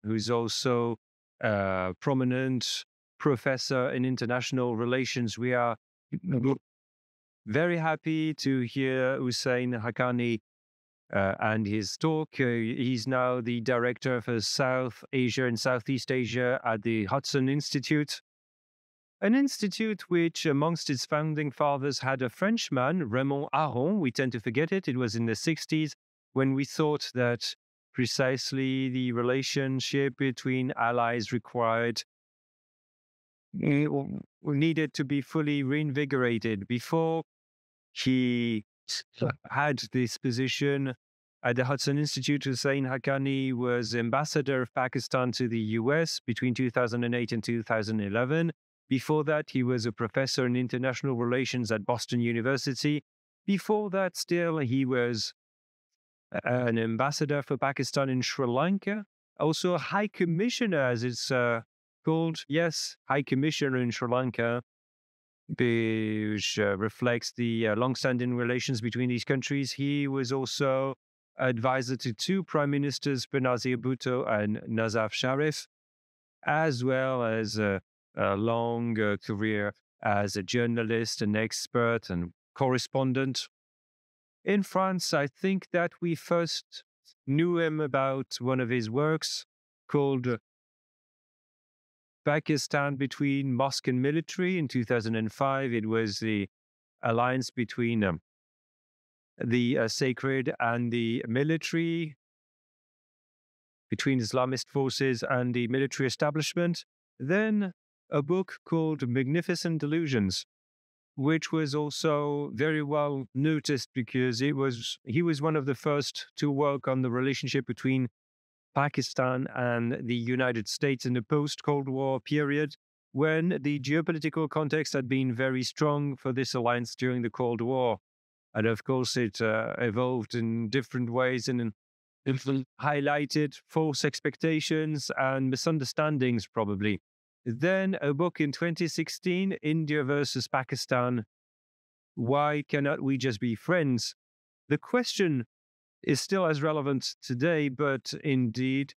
who's also a prominent professor in international relations. We are very happy to hear Husain Haqqani and his talk. He's now the director for South Asia and Southeast Asia at the Hudson Institute, an institute which, amongst its founding fathers, had a Frenchman, Raymond Aron. We tend to forget it. It was in the 60s when we thought that precisely the relationship between allies needed to be fully reinvigorated. Before he had this position at the Hudson Institute, Husain Haqqani was ambassador of Pakistan to the US between 2008 and 2011. Before that, he was a professor in international relations at Boston University. Before that, still, he was an ambassador for Pakistan in Sri Lanka, also a high commissioner, as it's called. Yes, high commissioner in Sri Lanka, which reflects the long-standing relations between these countries. He was also advisor to two prime ministers, Benazir Bhutto and Nazaf Sharif, as well as a long career as a journalist, an expert, and correspondent. In France, I think that we first knew him about one of his works called Pakistan Between Mosque and Military in 2005. It was the alliance between the sacred and the military, between Islamist forces and the military establishment. Then a book called Magnificent Delusions, which was also very well noticed because he was one of the first to work on the relationship between Pakistan and the United States in the post-Cold War period, when the geopolitical context had been very strong for this alliance during the Cold War. And of course, it evolved in different ways and highlighted false expectations and misunderstandings, probably. Then a book in 2016, India versus Pakistan. Why cannot we just be friends? The question is still as relevant today, but indeed,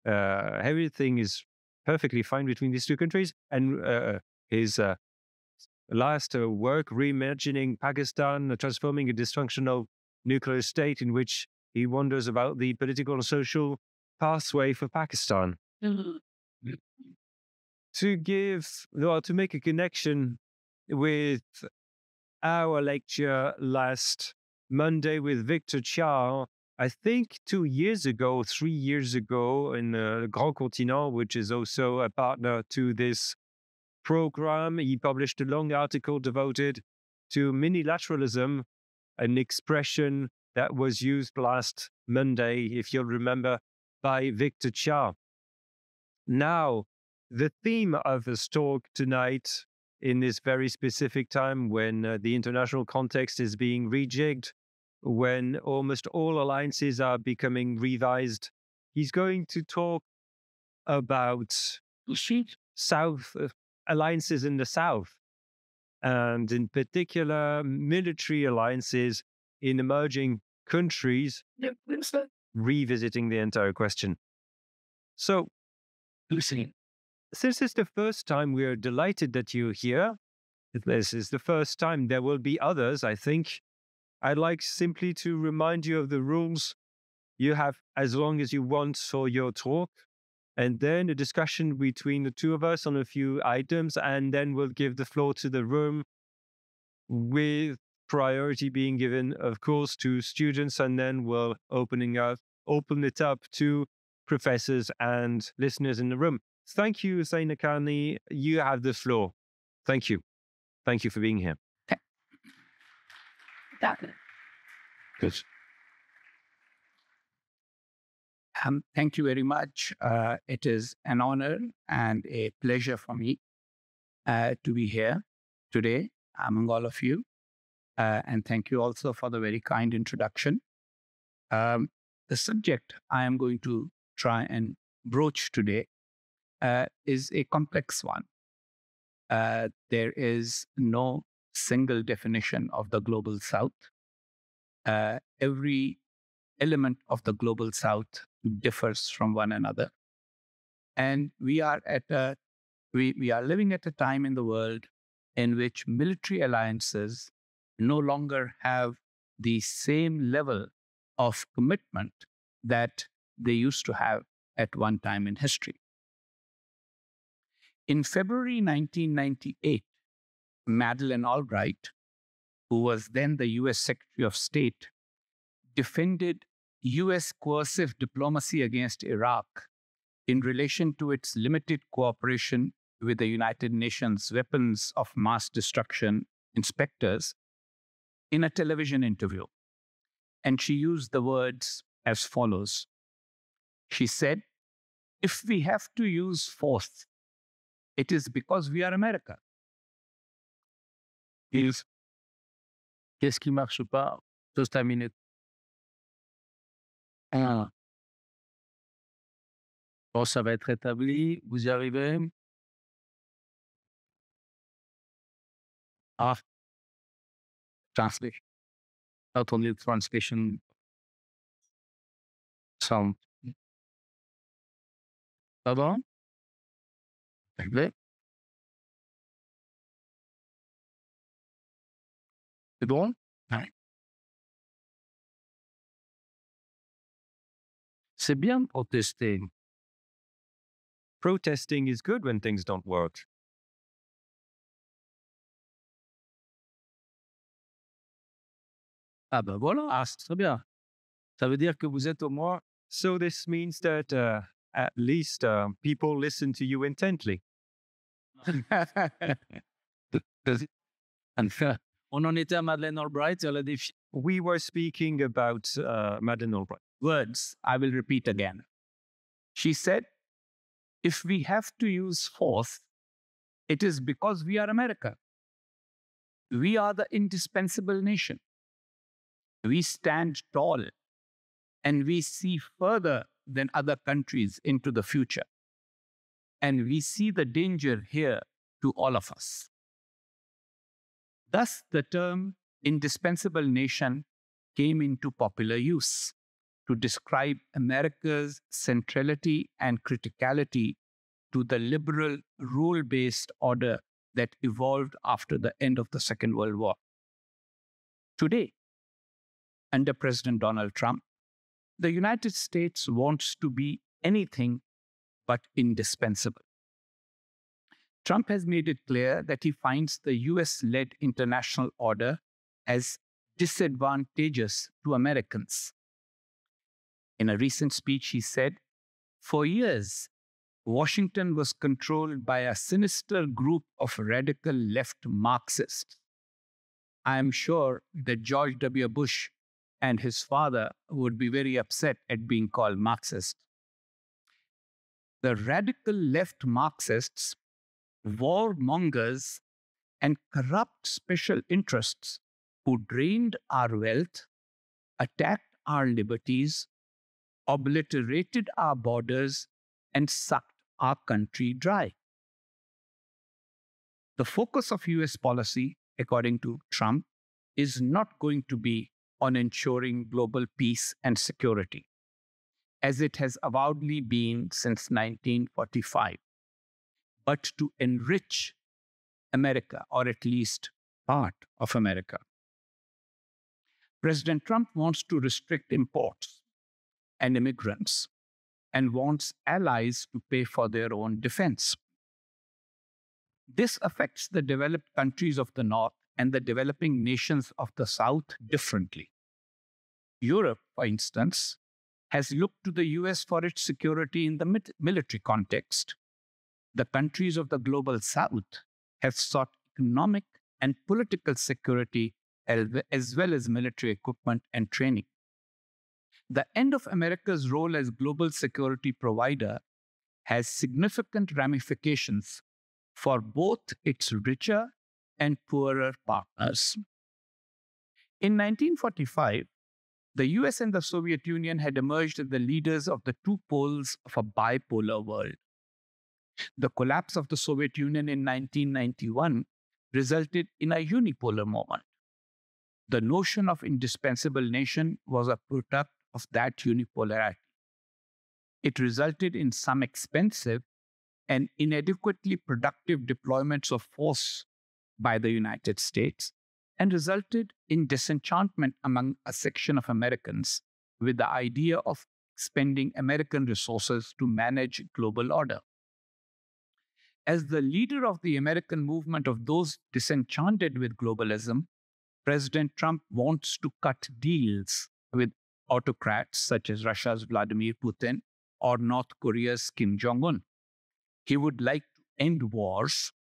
everything is perfectly fine between these two countries. And his last work, Reimagining Pakistan, transforming a dysfunctional nuclear state, in which he wonders about the political and social pathway for Pakistan. Mm-hmm. To make a connection with our lecture last Monday with Victor Cha, I think 3 years ago, in Le Grand Continent, which is also a partner to this program, he published a long article devoted to minilateralism, an expression that was used last Monday, if you'll remember, by Victor Cha. Now, the theme of this talk tonight, in this very specific time when the international context is being rejigged, when almost all alliances are becoming revised, he's going to talk about South alliances in the South, and in particular, military alliances in emerging countries, revisiting the entire question. So, since it's the first time, we are delighted that you're here. This is the first time. There will be others, I think. I'd like simply to remind you of the rules. You have as long as you want for your talk, and then a discussion between the two of us on a few items, and then we'll give the floor to the room, with priority being given, of course, to students, and then we'll open it up to professors and listeners in the room. Thank you, Husain Haqqani. You have the floor. Thank you. Thank you for being here. Good. Thank you very much. It is an honor and a pleasure for me to be here today among all of you. And thank you also for the very kind introduction. The subject I am going to try and broach today is a complex one. There is no single definition of the Global South. Every element of the Global South differs from one another. And we are living at a time in the world in which military alliances no longer have the same level of commitment that they used to have at one time in history. In February 1998, Madeleine Albright, who was then the US Secretary of State, defended US coercive diplomacy against Iraq in relation to its limited cooperation with the United Nations Weapons of Mass Destruction inspectors in a television interview. And she used the words as follows. She said, "If we have to use force, it is because we are America." Qu'est-ce qui marche pas? Just a minute. Ah. Bon, ça va être rétabli. Vous y arrivez? Ah. Translation. Not only the translation sound. Ça va? Réglé? C'est bon? Ouais. C'est bien de protester. Protesting is good when things don't work. Ah ben voilà, c'est très bien. Ça veut dire que vous êtes au moins... So this means that at least people listen to you intently. On en était à Madeleine Albright, elle a des We were speaking about Madeleine Albright. Words I will repeat again. She said, "If we have to use force, it is because we are America. We are the indispensable nation. We stand tall and we see further than other countries into the future. And we see the danger here to all of us." Thus, the term indispensable nation came into popular use to describe America's centrality and criticality to the liberal rule-based order that evolved after the end of the Second World War. Today, under President Donald Trump, the United States wants to be anything but indispensable. Trump has made it clear that he finds the US-led international order as disadvantageous to Americans. In a recent speech, he said, "For years, Washington was controlled by a sinister group of radical left Marxists. I am sure that George W. Bush and his father would be very upset at being called Marxist." The radical left Marxists, warmongers, and corrupt special interests who drained our wealth, attacked our liberties, obliterated our borders, and sucked our country dry. The focus of US policy, according to Trump, is not going to be on ensuring global peace and security, as it has avowedly been since 1945, but to enrich America, or at least part of America. President Trump wants to restrict imports and immigrants and wants allies to pay for their own defense. This affects the developed countries of the North and the developing nations of the South differently. Europe, for instance, has looked to the US for its security in the military context. The countries of the global South have sought economic and political security as well as military equipment and training. The end of America's role as global security provider has significant ramifications for both its richer and poorer partners. In 1945, the US and the Soviet Union had emerged as the leaders of the two poles of a bipolar world. The collapse of the Soviet Union in 1991 resulted in a unipolar moment. The notion of indispensable nation was a product of that unipolarity. It resulted in some expensive and inadequately productive deployments of force by the United States and resulted in disenchantment among a section of Americans with the idea of expending American resources to manage global order. As the leader of the American movement of those disenchanted with globalism, President Trump wants to cut deals with autocrats such as Russia's Vladimir Putin or North Korea's Kim Jong-un. He would like to end wars,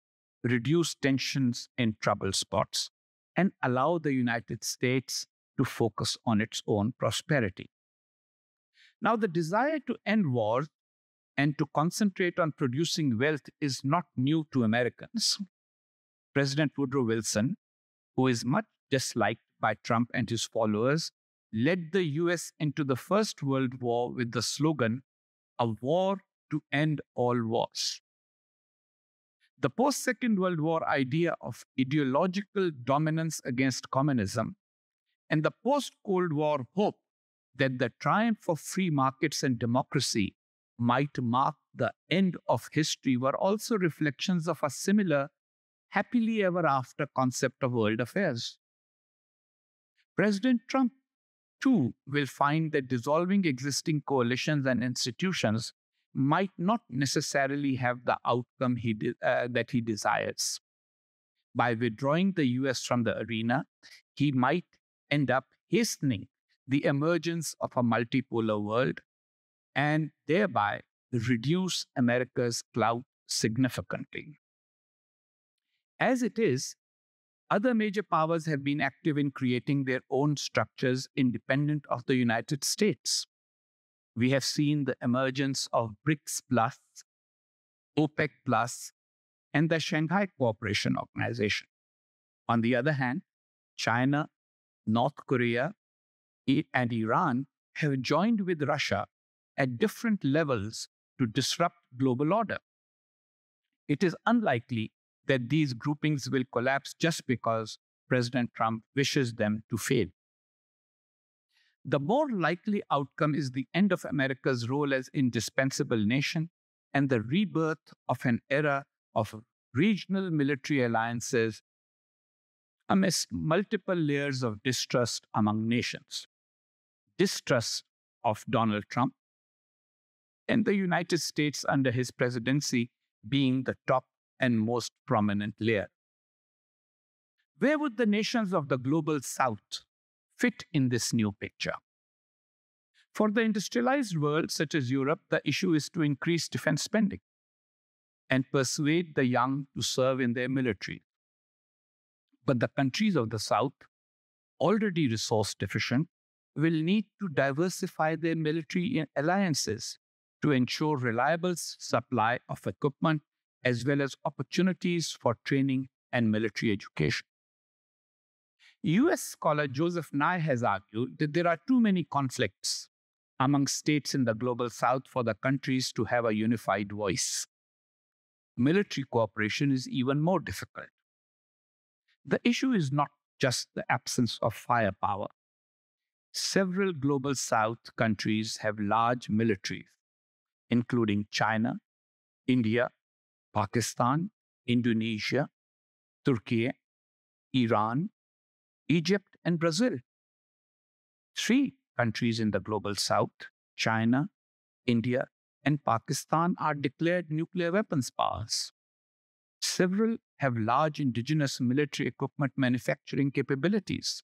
reduce tensions in trouble spots, and allow the United States to focus on its own prosperity. Now, the desire to end wars and to concentrate on producing wealth is not new to Americans. President Woodrow Wilson, who is much disliked by Trump and his followers, led the US into the First World War with the slogan, "A war to end all wars." The post-Second World War idea of ideological dominance against communism and the post-Cold War hope that the triumph of free markets and democracy might mark the end of history were also reflections of a similar happily ever after concept of world affairs. President Trump, too, will find that dissolving existing coalitions and institutions might not necessarily have the outcome that he desires. By withdrawing the US from the arena, he might end up hastening the emergence of a multipolar world and thereby reduce America's clout significantly. As it is, other major powers have been active in creating their own structures independent of the United States. We have seen the emergence of BRICS Plus, OPEC Plus, and the Shanghai Cooperation Organization. On the other hand, China, North Korea, and Iran have joined with Russia at different levels to disrupt global order. It is unlikely that these groupings will collapse just because President Trump wishes them to fail. The more likely outcome is the end of America's role as indispensable nation and the rebirth of an era of regional military alliances amidst multiple layers of distrust among nations. Distrust of Donald Trump and the United States under his presidency being the top and most prominent layer. Where would the nations of the global South fit in this new picture? For the industrialized world, such as Europe, the issue is to increase defense spending and persuade the young to serve in their military. But the countries of the South, already resource deficient, will need to diversify their military alliances to ensure reliable supply of equipment as well as opportunities for training and military education. US scholar Joseph Nye has argued that there are too many conflicts among states in the global South for the countries to have a unified voice. Military cooperation is even more difficult. The issue is not just the absence of firepower. Several global South countries have large militaries, including China, India, Pakistan, Indonesia, Turkey, Iran, Egypt, and Brazil. 3 countries in the global South, China, India, and Pakistan, are declared nuclear weapons powers. Several have large indigenous military equipment manufacturing capabilities,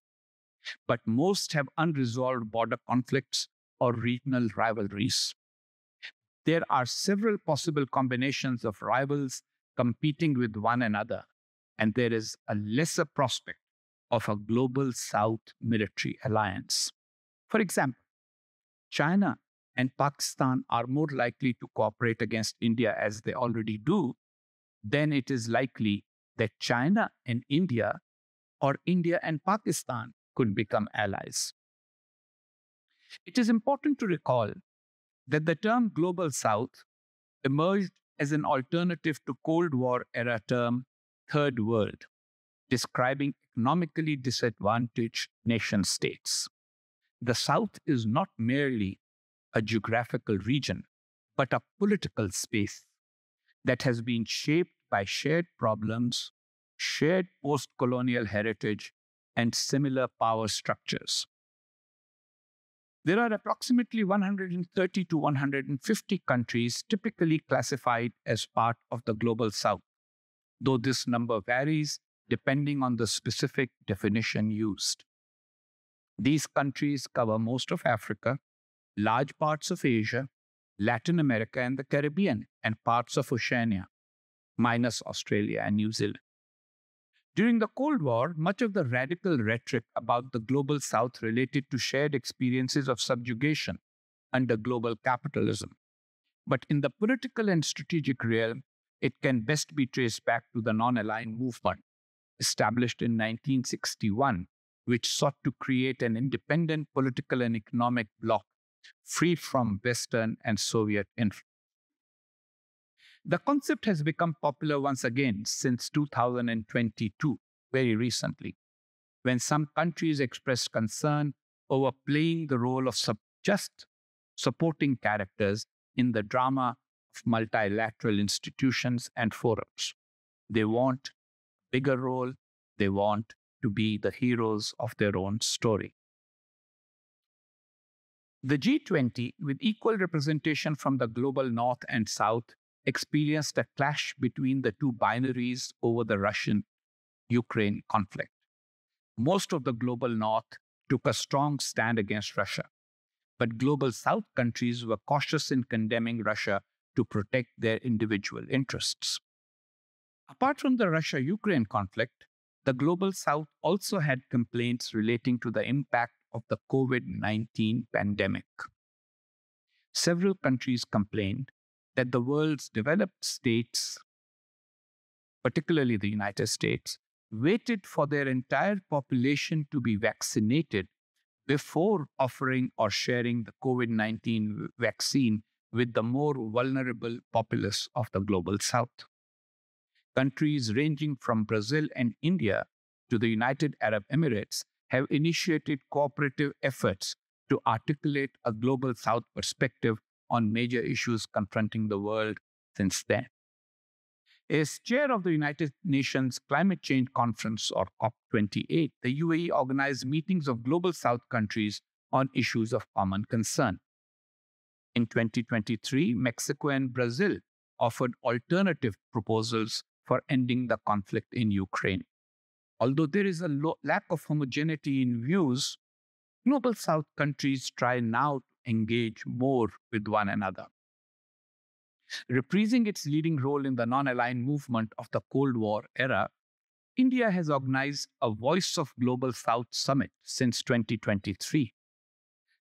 but most have unresolved border conflicts or regional rivalries. There are several possible combinations of rivals competing with one another, and there is a lesser prospect of a global South military alliance. For example, China and Pakistan are more likely to cooperate against India, as they already do, then it is likely that China and India or India and Pakistan could become allies. It is important to recall that the term Global South emerged as an alternative to Cold War era term Third World, describing economically disadvantaged nation states. The South is not merely a geographical region, but a political space that has been shaped by shared problems, shared post-colonial heritage, and similar power structures. There are approximately 130 to 150 countries typically classified as part of the Global South, though this number varies depending on the specific definition used. These countries cover most of Africa, large parts of Asia, Latin America and the Caribbean, and parts of Oceania, minus Australia and New Zealand. During the Cold War, much of the radical rhetoric about the Global South related to shared experiences of subjugation under global capitalism. But in the political and strategic realm, it can best be traced back to the non-aligned movement, established in 1961, which sought to create an independent political and economic bloc free from Western and Soviet influence. The concept has become popular once again since 2022, very recently, when some countries expressed concern over playing the role of just supporting characters in the drama of multilateral institutions and forums. They want a bigger role. They want to be the heroes of their own story. The G20, with equal representation from the global North and South, experienced a clash between the two binaries over the Russian-Ukraine conflict. Most of the global North took a strong stand against Russia, but global South countries were cautious in condemning Russia to protect their individual interests. Apart from the Russia-Ukraine conflict, the global South also had complaints relating to the impact of the COVID-19 pandemic. Several countries complained that the world's developed states, particularly the United States, waited for their entire population to be vaccinated before offering or sharing the COVID-19 vaccine with the more vulnerable populace of the global South. Countries ranging from Brazil and India to the United Arab Emirates have initiated cooperative efforts to articulate a global South perspective on major issues confronting the world since then. As chair of the United Nations Climate Change Conference, or COP28, the UAE organized meetings of global South countries on issues of common concern. In 2023, Mexico and Brazil offered alternative proposals for ending the conflict in Ukraine. Although there is a lack of homogeneity in views, global South countries try now to engage more with one another. Reprising its leading role in the non-aligned movement of the Cold War era, India has organized a Voice of Global South Summit since 2023.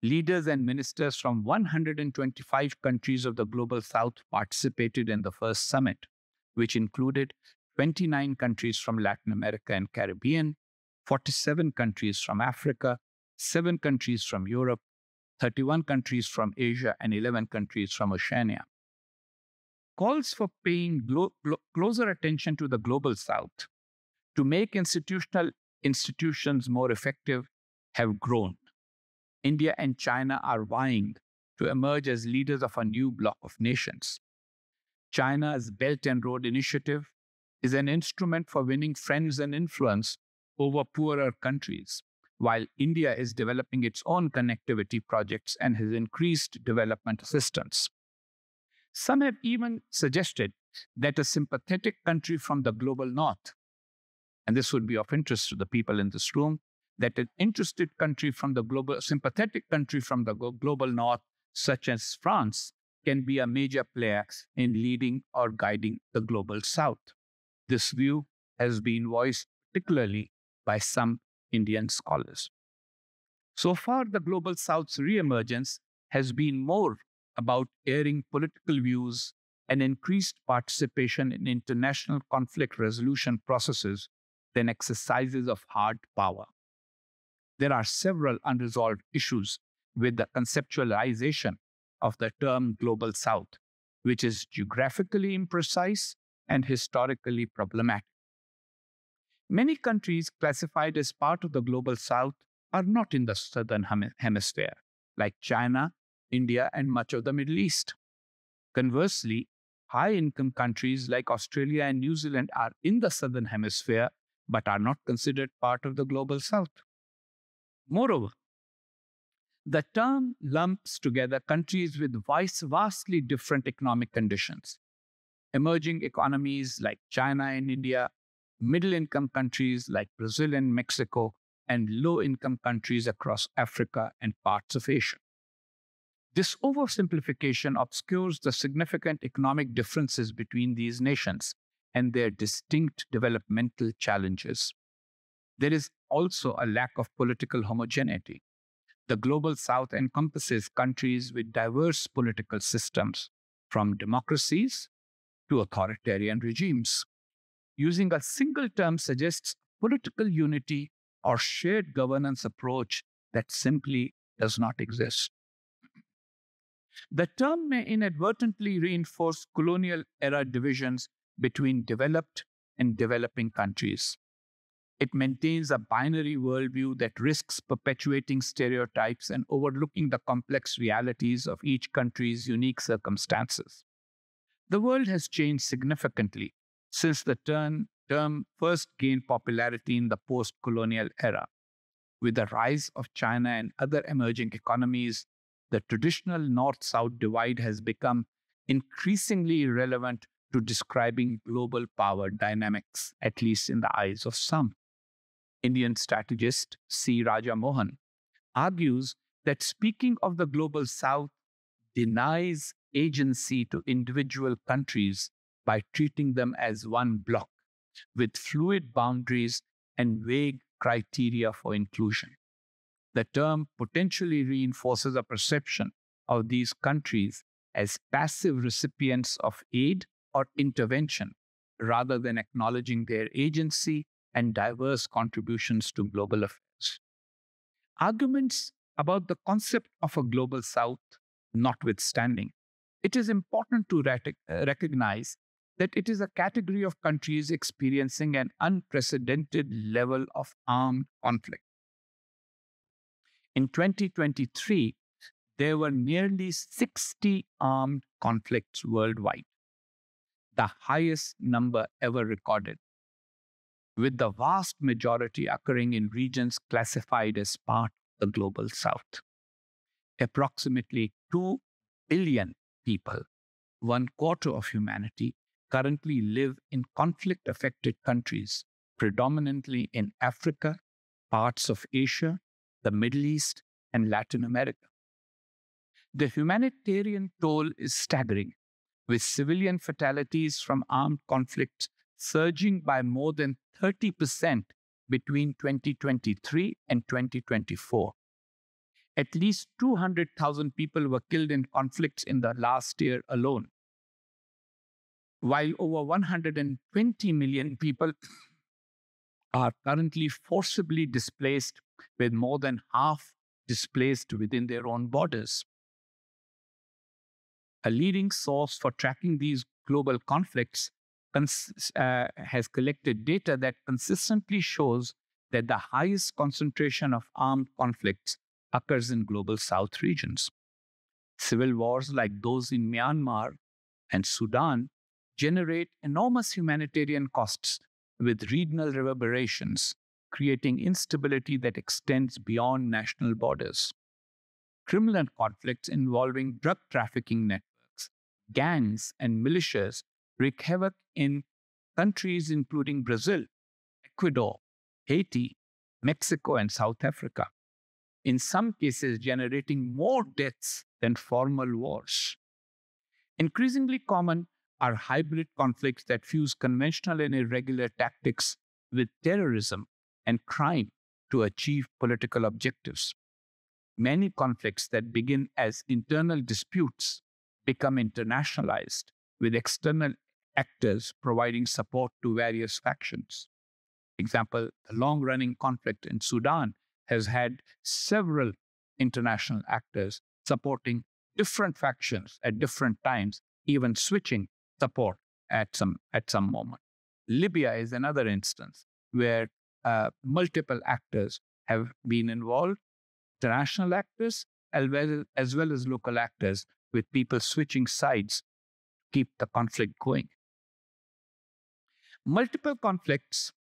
Leaders and ministers from 125 countries of the Global South participated in the first summit, which included 29 countries from Latin America and Caribbean, 47 countries from Africa, 7 countries from Europe, 31 countries from Asia, and 11 countries from Oceania. Calls for paying closer attention to the Global South to make institutions more effective have grown. India and China are vying to emerge as leaders of a new bloc of nations. China's Belt and Road Initiative is an instrument for winning friends and influence over poorer countries, while India is developing its own connectivity projects and has increased development assistance. Some have even suggested that a sympathetic country from the global North, and this would be of interest to the people in this room, that an sympathetic country from the global North, such as France, can be a major player in leading or guiding the global South. This view has been voiced particularly by some Indian scholars. So far, the global South's reemergence has been more about airing political views and increased participation in international conflict resolution processes than exercises of hard power. There are several unresolved issues with the conceptualization of the term Global South, which is geographically imprecise and historically problematic. Many countries classified as part of the Global South are not in the Southern Hemisphere, like China, India, and much of the Middle East. Conversely, high-income countries like Australia and New Zealand are in the Southern Hemisphere, but are not considered part of the Global South. Moreover, the term lumps together countries with vastly different economic conditions. Emerging economies like China and India, middle-income countries like Brazil and Mexico, and low-income countries across Africa and parts of Asia. This oversimplification obscures the significant economic differences between these nations and their distinct developmental challenges. There is also a lack of political homogeneity. The Global South encompasses countries with diverse political systems, from democracies to authoritarian regimes. Using a single term suggests political unity or shared governance approach that simply does not exist. The term may inadvertently reinforce colonial era divisions between developed and developing countries. It maintains a binary worldview that risks perpetuating stereotypes and overlooking the complex realities of each country's unique circumstances. The world has changed significantly since the term first gained popularity in the post-colonial era. With the rise of China and other emerging economies, the traditional North-South divide has become increasingly relevant to describing global power dynamics, at least in the eyes of some. Indian strategist C. Raja Mohan argues that speaking of the Global South denies agency to individual countries by treating them as one bloc, with fluid boundaries and vague criteria for inclusion. The term potentially reinforces a perception of these countries as passive recipients of aid or intervention, rather than acknowledging their agency and diverse contributions to global affairs. Arguments about the concept of a Global South notwithstanding, it is important to recognize that it is a category of countries experiencing an unprecedented level of armed conflict. In 2023, there were nearly 60 armed conflicts worldwide, the highest number ever recorded, with the vast majority occurring in regions classified as part of the Global South. Approximately 2 billion people, 1/4 of humanity, currently live in conflict-affected countries, predominantly in Africa, parts of Asia, the Middle East, and Latin America. The humanitarian toll is staggering, with civilian fatalities from armed conflicts surging by more than 30% between 2023 and 2024. At least 200,000 people were killed in conflicts in the last year alone, while over 120 million people are currently forcibly displaced, with more than half displaced within their own borders. A leading source for tracking these global conflicts has collected data that consistently shows that the highest concentration of armed conflicts occurs in Global South regions. Civil wars like those in Myanmar and Sudan generate enormous humanitarian costs with regional reverberations, creating instability that extends beyond national borders. Criminal conflicts involving drug trafficking networks, gangs, and militias wreak havoc in countries including Brazil, Ecuador, Haiti, Mexico, and South Africa, in some cases generating more deaths than formal wars. Increasingly common are hybrid conflicts that fuse conventional and irregular tactics with terrorism and crime to achieve political objectives. Many conflicts that begin as internal disputes become internationalized, with external actors providing support to various factions. For example, the long-running conflict in Sudan has had several international actors supporting different factions at different times, even switching support at some moment. Libya is another instance where multiple actors have been involved, international actors as well as local actors, with people switching sides keep the conflict going. Multiple conflicts.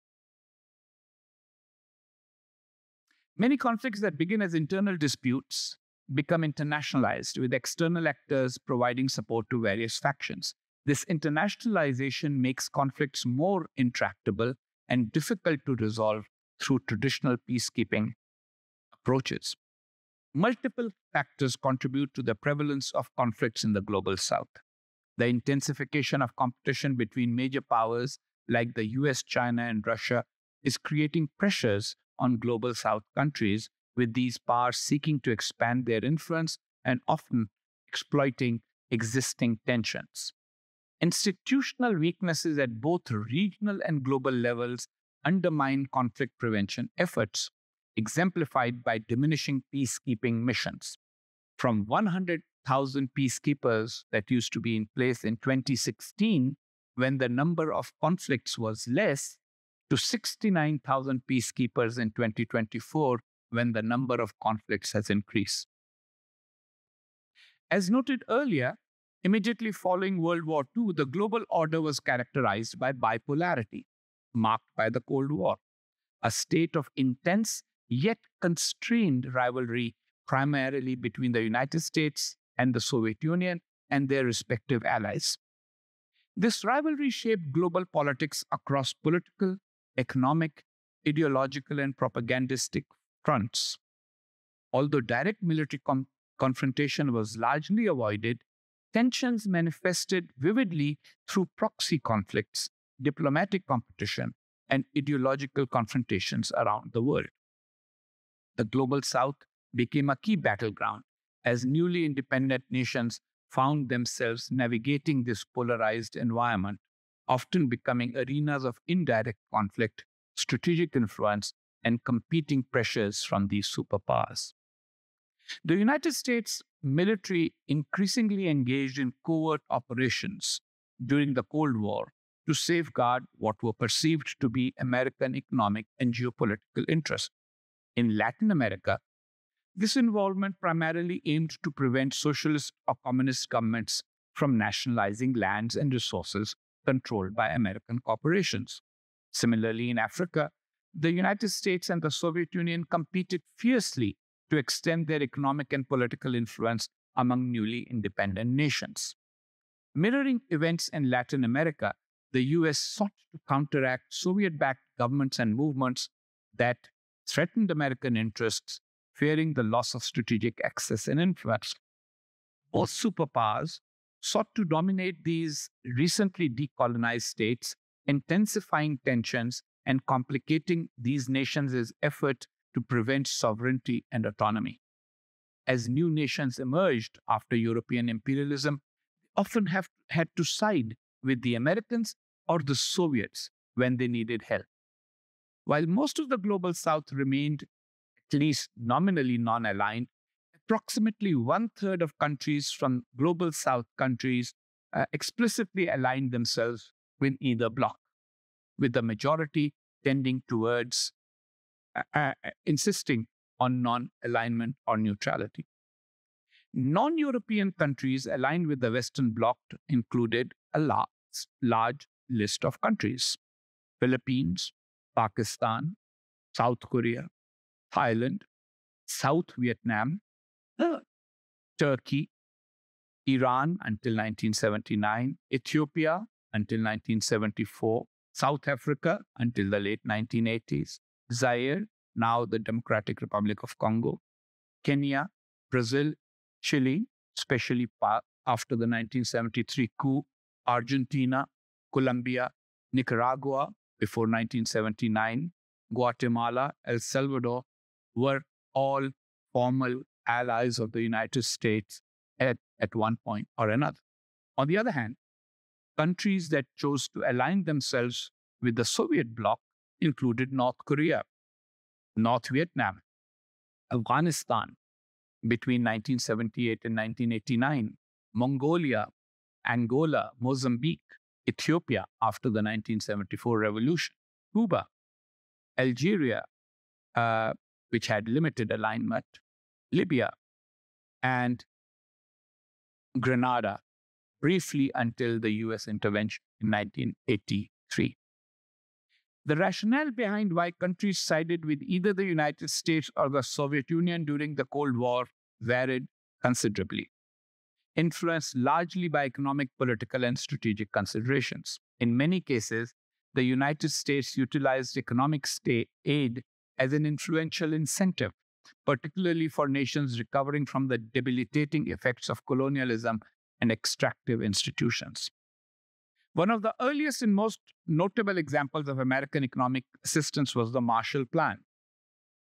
Many conflicts that begin as internal disputes become internationalized, with external actors providing support to various factions. This internationalization makes conflicts more intractable and difficult to resolve through traditional peacekeeping approaches. Multiple factors contribute to the prevalence of conflicts in the global south. The intensification of competition between major powers like the US, China, and Russia is creating pressures on global south countries, with these powers seeking to expand their influence and often exploiting existing tensions. Institutional weaknesses at both regional and global levels undermine conflict prevention efforts, exemplified by diminishing peacekeeping missions. From 100,000 peacekeepers that used to be in place in 2016, when the number of conflicts was less, to 69,000 peacekeepers in 2024, when the number of conflicts has increased. As noted earlier, immediately following World War II, the global order was characterized by bipolarity, marked by the Cold War, a state of intense yet constrained rivalry primarily between the United States and the Soviet Union and their respective allies. This rivalry shaped global politics across political, economic, ideological, and propagandistic fronts. Although direct military confrontation was largely avoided, tensions manifested vividly through proxy conflicts, diplomatic competition, and ideological confrontations around the world. The global south became a key battleground as newly independent nations found themselves navigating this polarized environment, often becoming arenas of indirect conflict, strategic influence, and competing pressures from these superpowers. The United States military increasingly engaged in covert operations during the Cold War to safeguard what were perceived to be American economic and geopolitical interests. In Latin America, this involvement primarily aimed to prevent socialist or communist governments from nationalizing lands and resources controlled by American corporations. Similarly, in Africa, the United States and the Soviet Union competed fiercely to extend their economic and political influence among newly independent nations. Mirroring events in Latin America, the US sought to counteract Soviet-backed governments and movements that threatened American interests, fearing the loss of strategic access and influence. Both superpowers sought to dominate these recently decolonized states, intensifying tensions and complicating these nations' effort to prevent sovereignty and autonomy. As new nations emerged after European imperialism, they often had to side with the Americans or the Soviets when they needed help. While most of the global south remained at least nominally non-aligned, approximately one-third of countries from global south countries explicitly aligned themselves with either bloc, with the majority tending towards insisting on non-alignment or neutrality. Non-European countries aligned with the Western Bloc included a large list of countries: Philippines, Pakistan, South Korea, Thailand, South Vietnam, Turkey, Iran until 1979, Ethiopia until 1974, South Africa until the late 1980s, Zaire, now the Democratic Republic of Congo, Kenya, Brazil, Chile, especially after the 1973 coup, Argentina, Colombia, Nicaragua before 1979, Guatemala, El Salvador were all formal allies of the United States at one point or another. On the other hand, countries that chose to align themselves with the Soviet bloc included North Korea, North Vietnam, Afghanistan between 1978 and 1989, Mongolia, Angola, Mozambique, Ethiopia after the 1974 revolution, Cuba, Algeria, which had limited alignment, Libya, and Grenada, briefly until the US intervention in 1983. The rationale behind why countries sided with either the United States or the Soviet Union during the Cold War varied considerably, influenced largely by economic, political, and strategic considerations. In many cases, the United States utilized economic aid as an influential incentive, particularly for nations recovering from the debilitating effects of colonialism and extractive institutions. One of the earliest and most notable examples of American economic assistance was the Marshall Plan.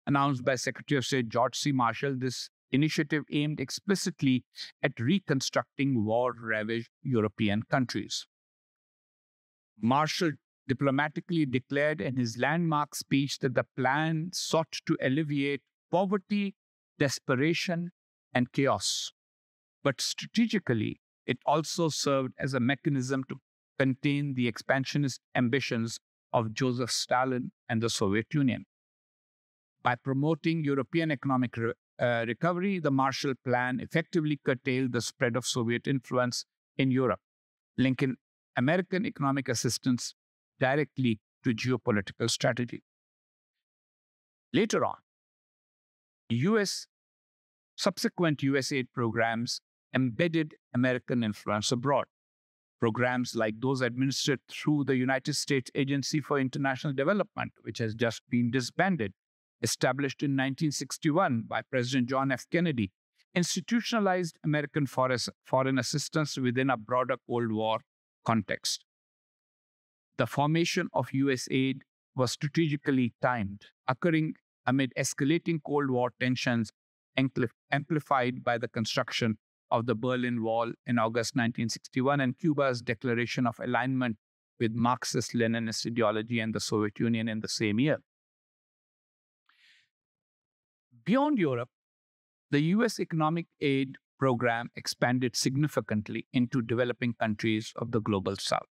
Announced by Secretary of State George C. Marshall, this initiative aimed explicitly at reconstructing war-ravaged European countries. Marshall diplomatically declared in his landmark speech that the plan sought to alleviate poverty, desperation, and chaos. But strategically, it also served as a mechanism to contain the expansionist ambitions of Joseph Stalin and the Soviet Union. By promoting European economic recovery, the Marshall Plan effectively curtailed the spread of Soviet influence in Europe, linking American economic assistance directly to geopolitical strategy. Later on, subsequent US aid programs embedded American influence abroad. Programs like those administered through the United States Agency for International Development, which has just been disbanded, established in 1961 by President John F. Kennedy, institutionalized American foreign assistance within a broader Cold War context. The formation of US aid was strategically timed, occurring amid escalating Cold War tensions amplified by the construction of the Berlin Wall in August 1961 and Cuba's declaration of alignment with Marxist-Leninist ideology and the Soviet Union in the same year. Beyond Europe, the US economic aid program expanded significantly into developing countries of the global South.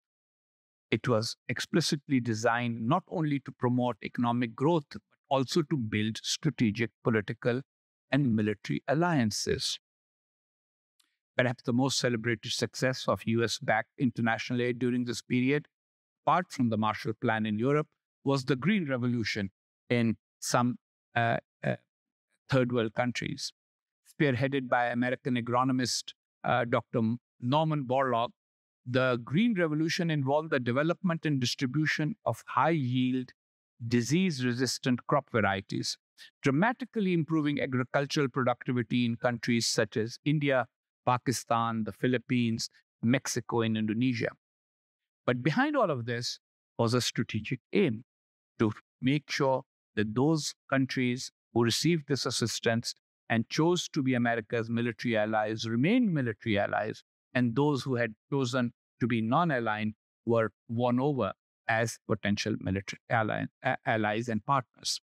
It was explicitly designed not only to promote economic growth, but also to build strategic, political, and military alliances. Perhaps the most celebrated success of US-backed international aid during this period, apart from the Marshall Plan in Europe, was the Green Revolution in some third world countries. Spearheaded by American agronomist Dr. Norman Borlaug, the Green Revolution involved the development and distribution of high-yield, disease-resistant crop varieties, dramatically improving agricultural productivity in countries such as India, Pakistan, the Philippines, Mexico, and Indonesia. But behind all of this was a strategic aim to make sure that those countries who received this assistance and chose to be America's military allies remained military allies, and those who had chosen to be non-aligned were won over as potential military allies and partners.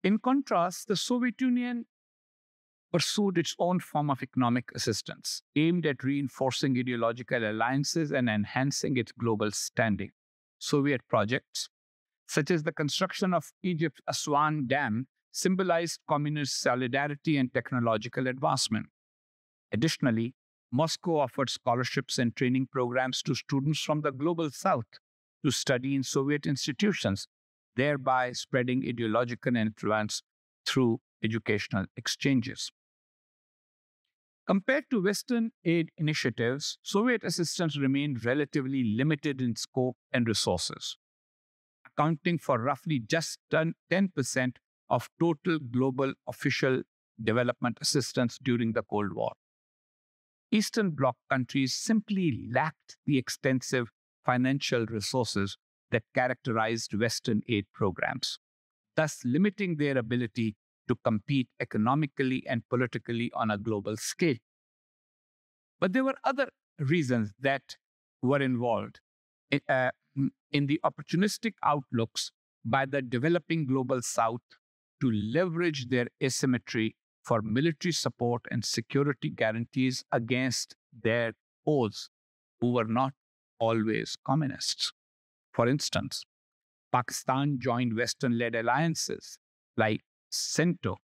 In contrast, the Soviet Union pursued its own form of economic assistance, aimed at reinforcing ideological alliances and enhancing its global standing. Soviet projects, such as the construction of Egypt's Aswan Dam, symbolized communist solidarity and technological advancement. Additionally, Moscow offered scholarships and training programs to students from the global South to study in Soviet institutions, thereby spreading ideological influence through educational exchanges. Compared to Western aid initiatives, Soviet assistance remained relatively limited in scope and resources, accounting for roughly just 10% of total global official development assistance during the Cold War. Eastern Bloc countries simply lacked the extensive financial resources that characterized Western aid programs, thus limiting their ability to compete economically and politically on a global scale. But there were other reasons that were involved in the opportunistic outlooks by the developing global South to leverage their asymmetry for military support and security guarantees against their foes, who were not always communists. For instance, Pakistan joined Western-led alliances like CENTO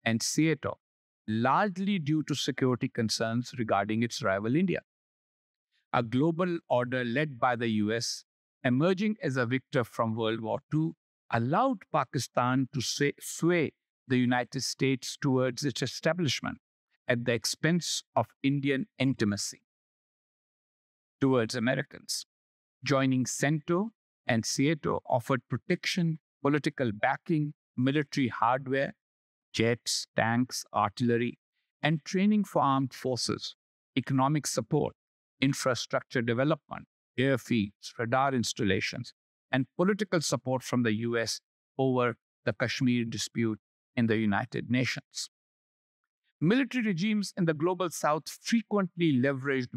and SEATO largely due to security concerns regarding its rival India. A global order led by the US, emerging as a victor from World War II, allowed Pakistan to sway the United States towards its establishment at the expense of Indian intimacy towards Americans. Joining CENTO and SEATO offered protection, political backing, military hardware, jets, tanks, artillery, and training for armed forces, economic support, infrastructure development, airfields, radar installations, and political support from the US over the Kashmir dispute in the United Nations. Military regimes in the global south frequently leveraged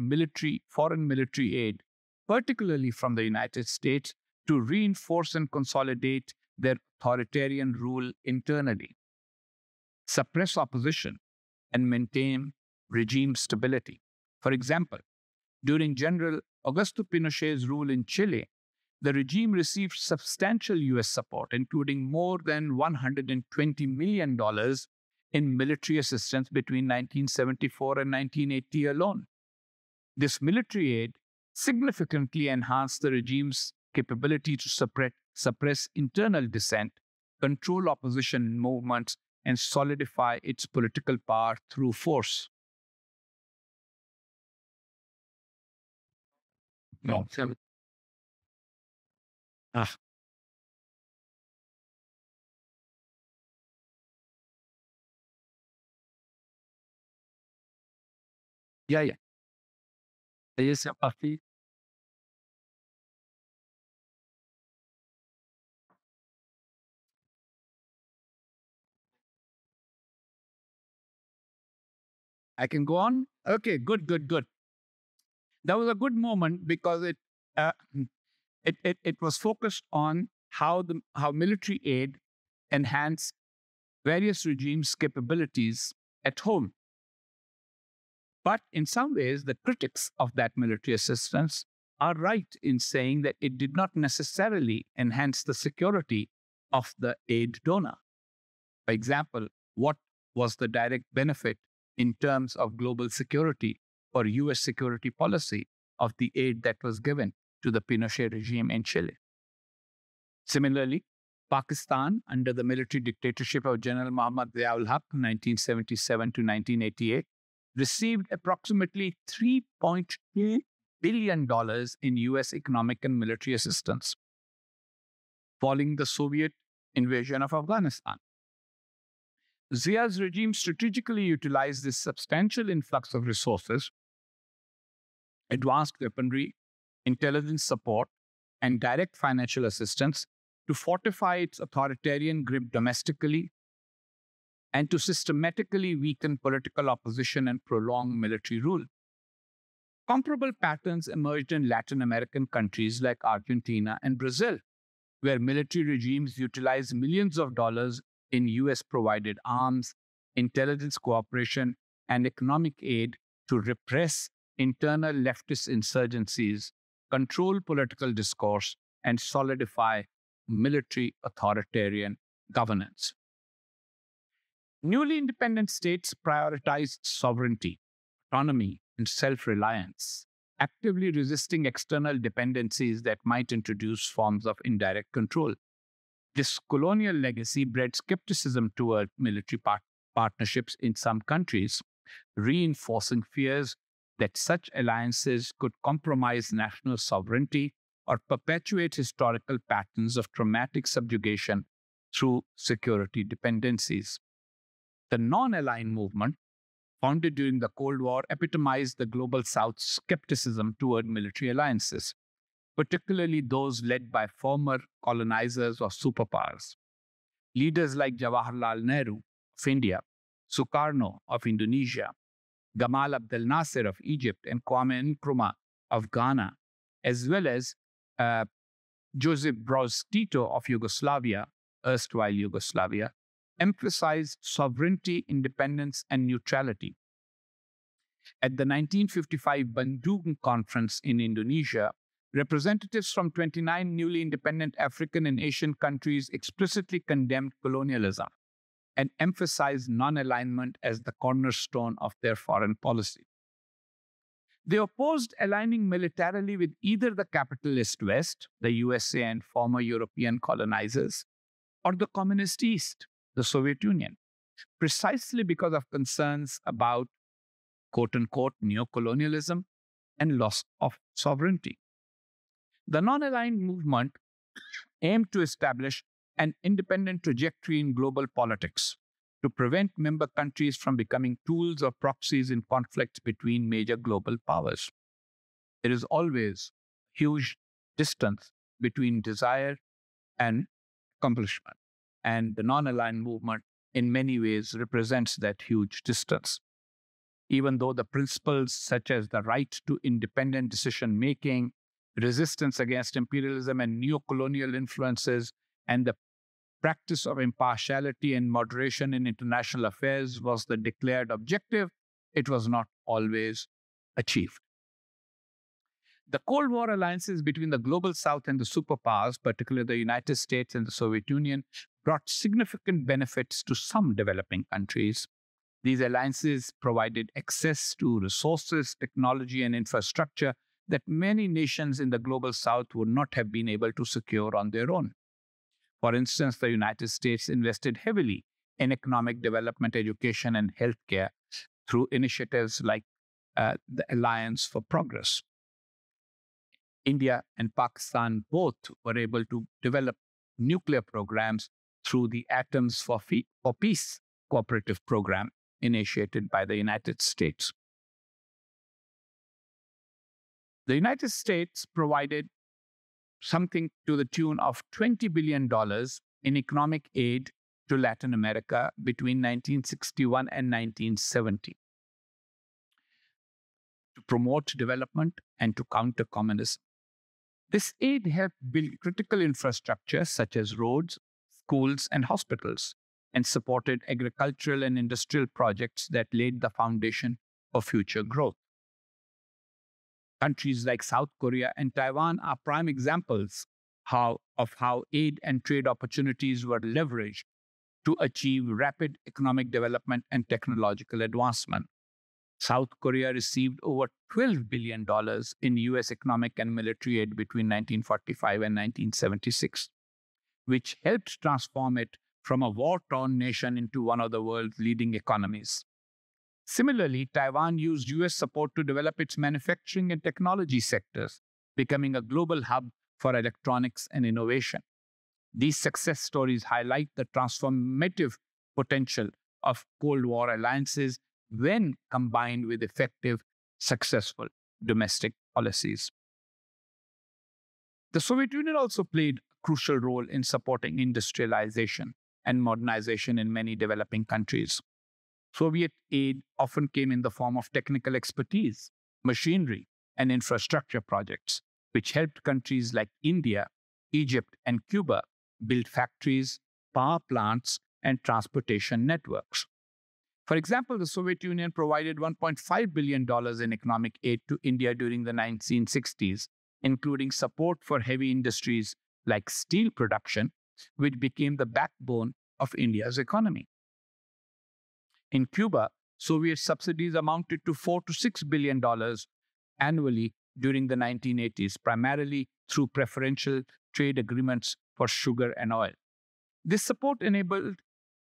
foreign military aid, particularly from the United States, to reinforce and consolidate their authoritarian rule internally, suppress opposition, and maintain regime stability. For example, during General Augusto Pinochet's rule in Chile, the regime received substantial US support, including more than $120 million in military assistance between 1974 and 1980 alone. This military aid significantly enhanced the regime's capability to suppress internal dissent, control opposition movements, and solidify its political power through force. No. Ah. Yeah. Yes, c'est parti. I can go on? Okay, good. That was a good moment because it was focused on how military aid enhanced various regimes' capabilities at home. But in some ways, the critics of that military assistance are right in saying that it did not necessarily enhance the security of the aid donor. For example, what was the direct benefit in terms of global security or US security policy of the aid that was given to the Pinochet regime in Chile? Similarly, Pakistan, under the military dictatorship of General Muhammad Zia-ul-Haq, 1977 to 1988, received approximately $3.2 billion in US economic and military assistance following the Soviet invasion of Afghanistan. Zia's regime strategically utilized this substantial influx of resources, advanced weaponry, intelligence support, and direct financial assistance to fortify its authoritarian grip domestically and to systematically weaken political opposition and prolong military rule. Comparable patterns emerged in Latin American countries like Argentina and Brazil, where military regimes utilized millions of dollars in US-provided arms, intelligence cooperation, and economic aid to repress internal leftist insurgencies, control political discourse, and solidify military authoritarian governance. Newly independent states prioritized sovereignty, autonomy, and self-reliance, actively resisting external dependencies that might introduce forms of indirect control. This colonial legacy bred skepticism toward military partnerships in some countries, reinforcing fears that such alliances could compromise national sovereignty or perpetuate historical patterns of traumatic subjugation through security dependencies. The non-aligned movement, founded during the Cold War, epitomized the Global South's skepticism toward military alliances, particularly those led by former colonizers or superpowers. Leaders like Jawaharlal Nehru of India, Sukarno of Indonesia, Gamal Abdel Nasser of Egypt, and Kwame Nkrumah of Ghana, as well as Joseph Broz Tito of Yugoslavia, erstwhile Yugoslavia, emphasized sovereignty, independence, and neutrality. At the 1955 Bandung Conference in Indonesia, representatives from 29 newly independent African and Asian countries explicitly condemned colonialism and emphasized non-alignment as the cornerstone of their foreign policy. They opposed aligning militarily with either the capitalist West, the USA and former European colonizers, or the communist East, the Soviet Union, precisely because of concerns about quote-unquote neocolonialism and loss of sovereignty. The non-aligned movement aimed to establish an independent trajectory in global politics to prevent member countries from becoming tools or proxies in conflicts between major global powers. There is always huge distance between desire and accomplishment, and the non-aligned movement in many ways represents that huge distance. Even though the principles such as the right to independent decision-making, resistance against imperialism and neo-colonial influences, and the practice of impartiality and moderation in international affairs was the declared objective, it was not always achieved. The Cold War alliances between the global South and the superpowers, particularly the United States and the Soviet Union, brought significant benefits to some developing countries. These alliances provided access to resources, technology, and infrastructure that many nations in the global South would not have been able to secure on their own. For instance, the United States invested heavily in economic development, education, and healthcare through initiatives like the Alliance for Progress. India and Pakistan both were able to develop nuclear programs through the Atoms for Peace cooperative program initiated by the United States. The United States provided something to the tune of $20 billion in economic aid to Latin America between 1961 and 1970 to promote development and to counter communism. This aid helped build critical infrastructure such as roads, schools, and hospitals, and supported agricultural and industrial projects that laid the foundation for future growth. Countries like South Korea and Taiwan are prime examples of how aid and trade opportunities were leveraged to achieve rapid economic development and technological advancement. South Korea received over $12 billion in U.S. economic and military aid between 1945 and 1976, which helped transform it from a war-torn nation into one of the world's leading economies. Similarly, Taiwan used U.S. support to develop its manufacturing and technology sectors, becoming a global hub for electronics and innovation. These success stories highlight the transformative potential of Cold War alliances when combined with effective, successful domestic policies. The Soviet Union also played a crucial role in supporting industrialization and modernization in many developing countries. Soviet aid often came in the form of technical expertise, machinery, and infrastructure projects, which helped countries like India, Egypt, and Cuba build factories, power plants, and transportation networks. For example, the Soviet Union provided $1.5 billion in economic aid to India during the 1960s, including support for heavy industries like steel production, which became the backbone of India's economy. In Cuba, Soviet subsidies amounted to $4 to $6 billion annually during the 1980s, primarily through preferential trade agreements for sugar and oil. This support enabled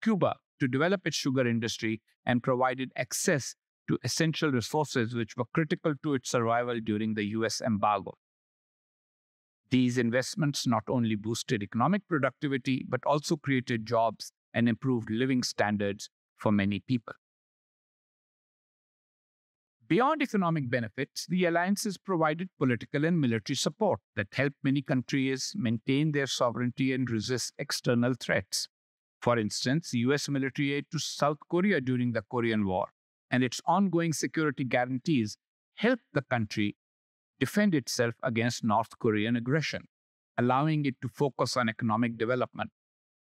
Cuba to develop its sugar industry and provided access to essential resources which were critical to its survival during the U.S. embargo. These investments not only boosted economic productivity, but also created jobs and improved living standards for many people. Beyond economic benefits, the alliances provided political and military support that helped many countries maintain their sovereignty and resist external threats. For instance, U.S. military aid to South Korea during the Korean War and its ongoing security guarantees helped the country defend itself against North Korean aggression, allowing it to focus on economic development.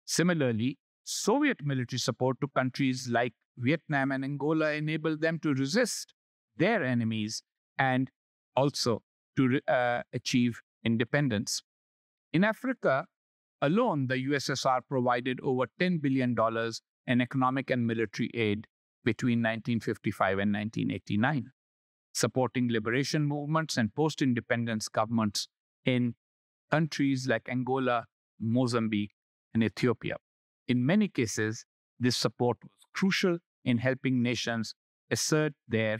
Similarly, Soviet military support to countries like Vietnam and Angola enabled them to resist their enemies and also to achieve independence. In Africa alone, the USSR provided over $10 billion in economic and military aid between 1955 and 1989, supporting liberation movements and post-independence governments in countries like Angola, Mozambique, and Ethiopia. In many cases, this support was crucial in helping nations assert their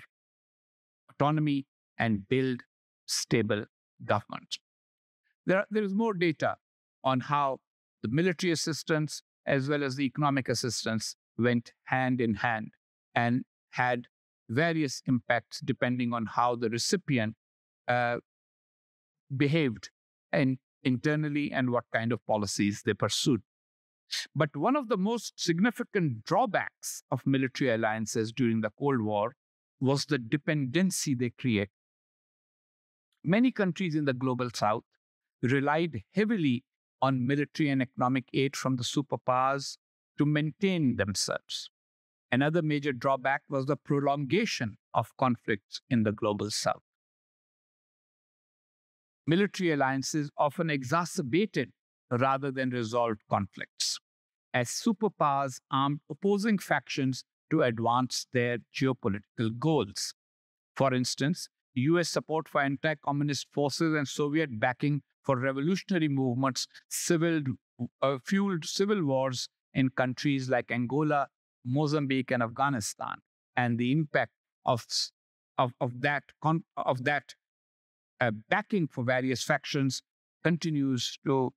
autonomy and build stable governments. There is more data on how the military assistance as well as the economic assistance went hand in hand and had various impacts depending on how the recipient behaved internally and what kind of policies they pursued. But one of the most significant drawbacks of military alliances during the Cold War was the dependency they create. Many countries in the global south relied heavily on military and economic aid from the superpowers to maintain themselves. Another major drawback was the prolongation of conflicts in the global south. Military alliances often exacerbated rather than resolved conflicts, as superpowers armed opposing factions to advance their geopolitical goals. For instance, US support for anti-communist forces and Soviet backing for revolutionary movements fueled civil wars in countries like Angola, Mozambique, and Afghanistan. And the impact of that backing for various factions continues to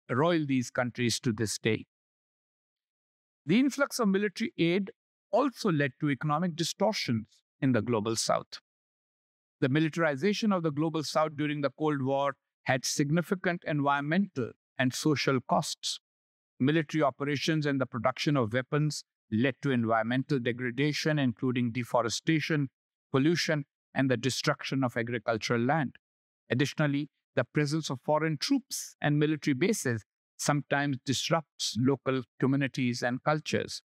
roil these countries to this day. The influx of military aid also led to economic distortions in the global south. The militarization of the global south during the Cold War had significant environmental and social costs. Military operations and the production of weapons led to environmental degradation, including deforestation, pollution, and the destruction of agricultural land. Additionally, the presence of foreign troops and military bases sometimes disrupts local communities and cultures.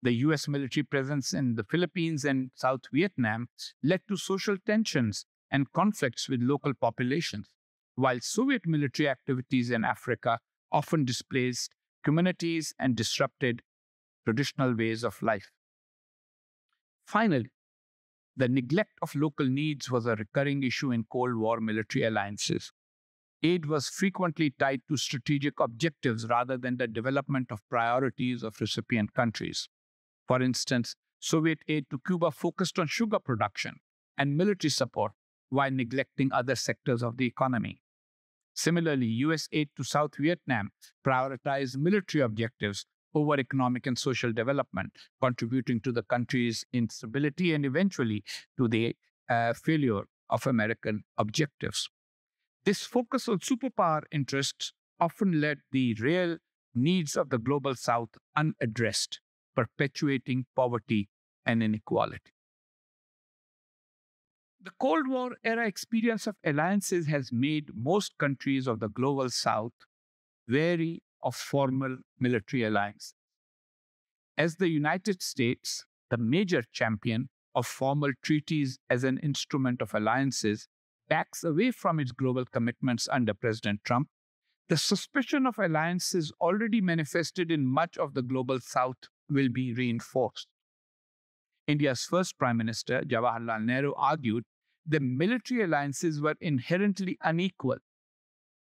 The US military presence in the Philippines and South Vietnam led to social tensions and conflicts with local populations, while Soviet military activities in Africa often displaced communities and disrupted traditional ways of life. Finally, the neglect of local needs was a recurring issue in Cold War military alliances. Aid was frequently tied to strategic objectives rather than the development of priorities of recipient countries. For instance, Soviet aid to Cuba focused on sugar production and military support while neglecting other sectors of the economy. Similarly, US aid to South Vietnam prioritized military objectives over economic and social development, contributing to the country's instability and eventually to the failure of American objectives. This focus on superpower interests often led the real needs of the global south unaddressed, perpetuating poverty and inequality. The Cold War era experience of alliances has made most countries of the global south wary of formal military alliances. As the United States, the major champion of formal treaties as an instrument of alliances, backs away from its global commitments under President Trump, the suspicion of alliances already manifested in much of the global south will be reinforced. India's first Prime Minister, Jawaharlal Nehru, argued that military alliances were inherently unequal,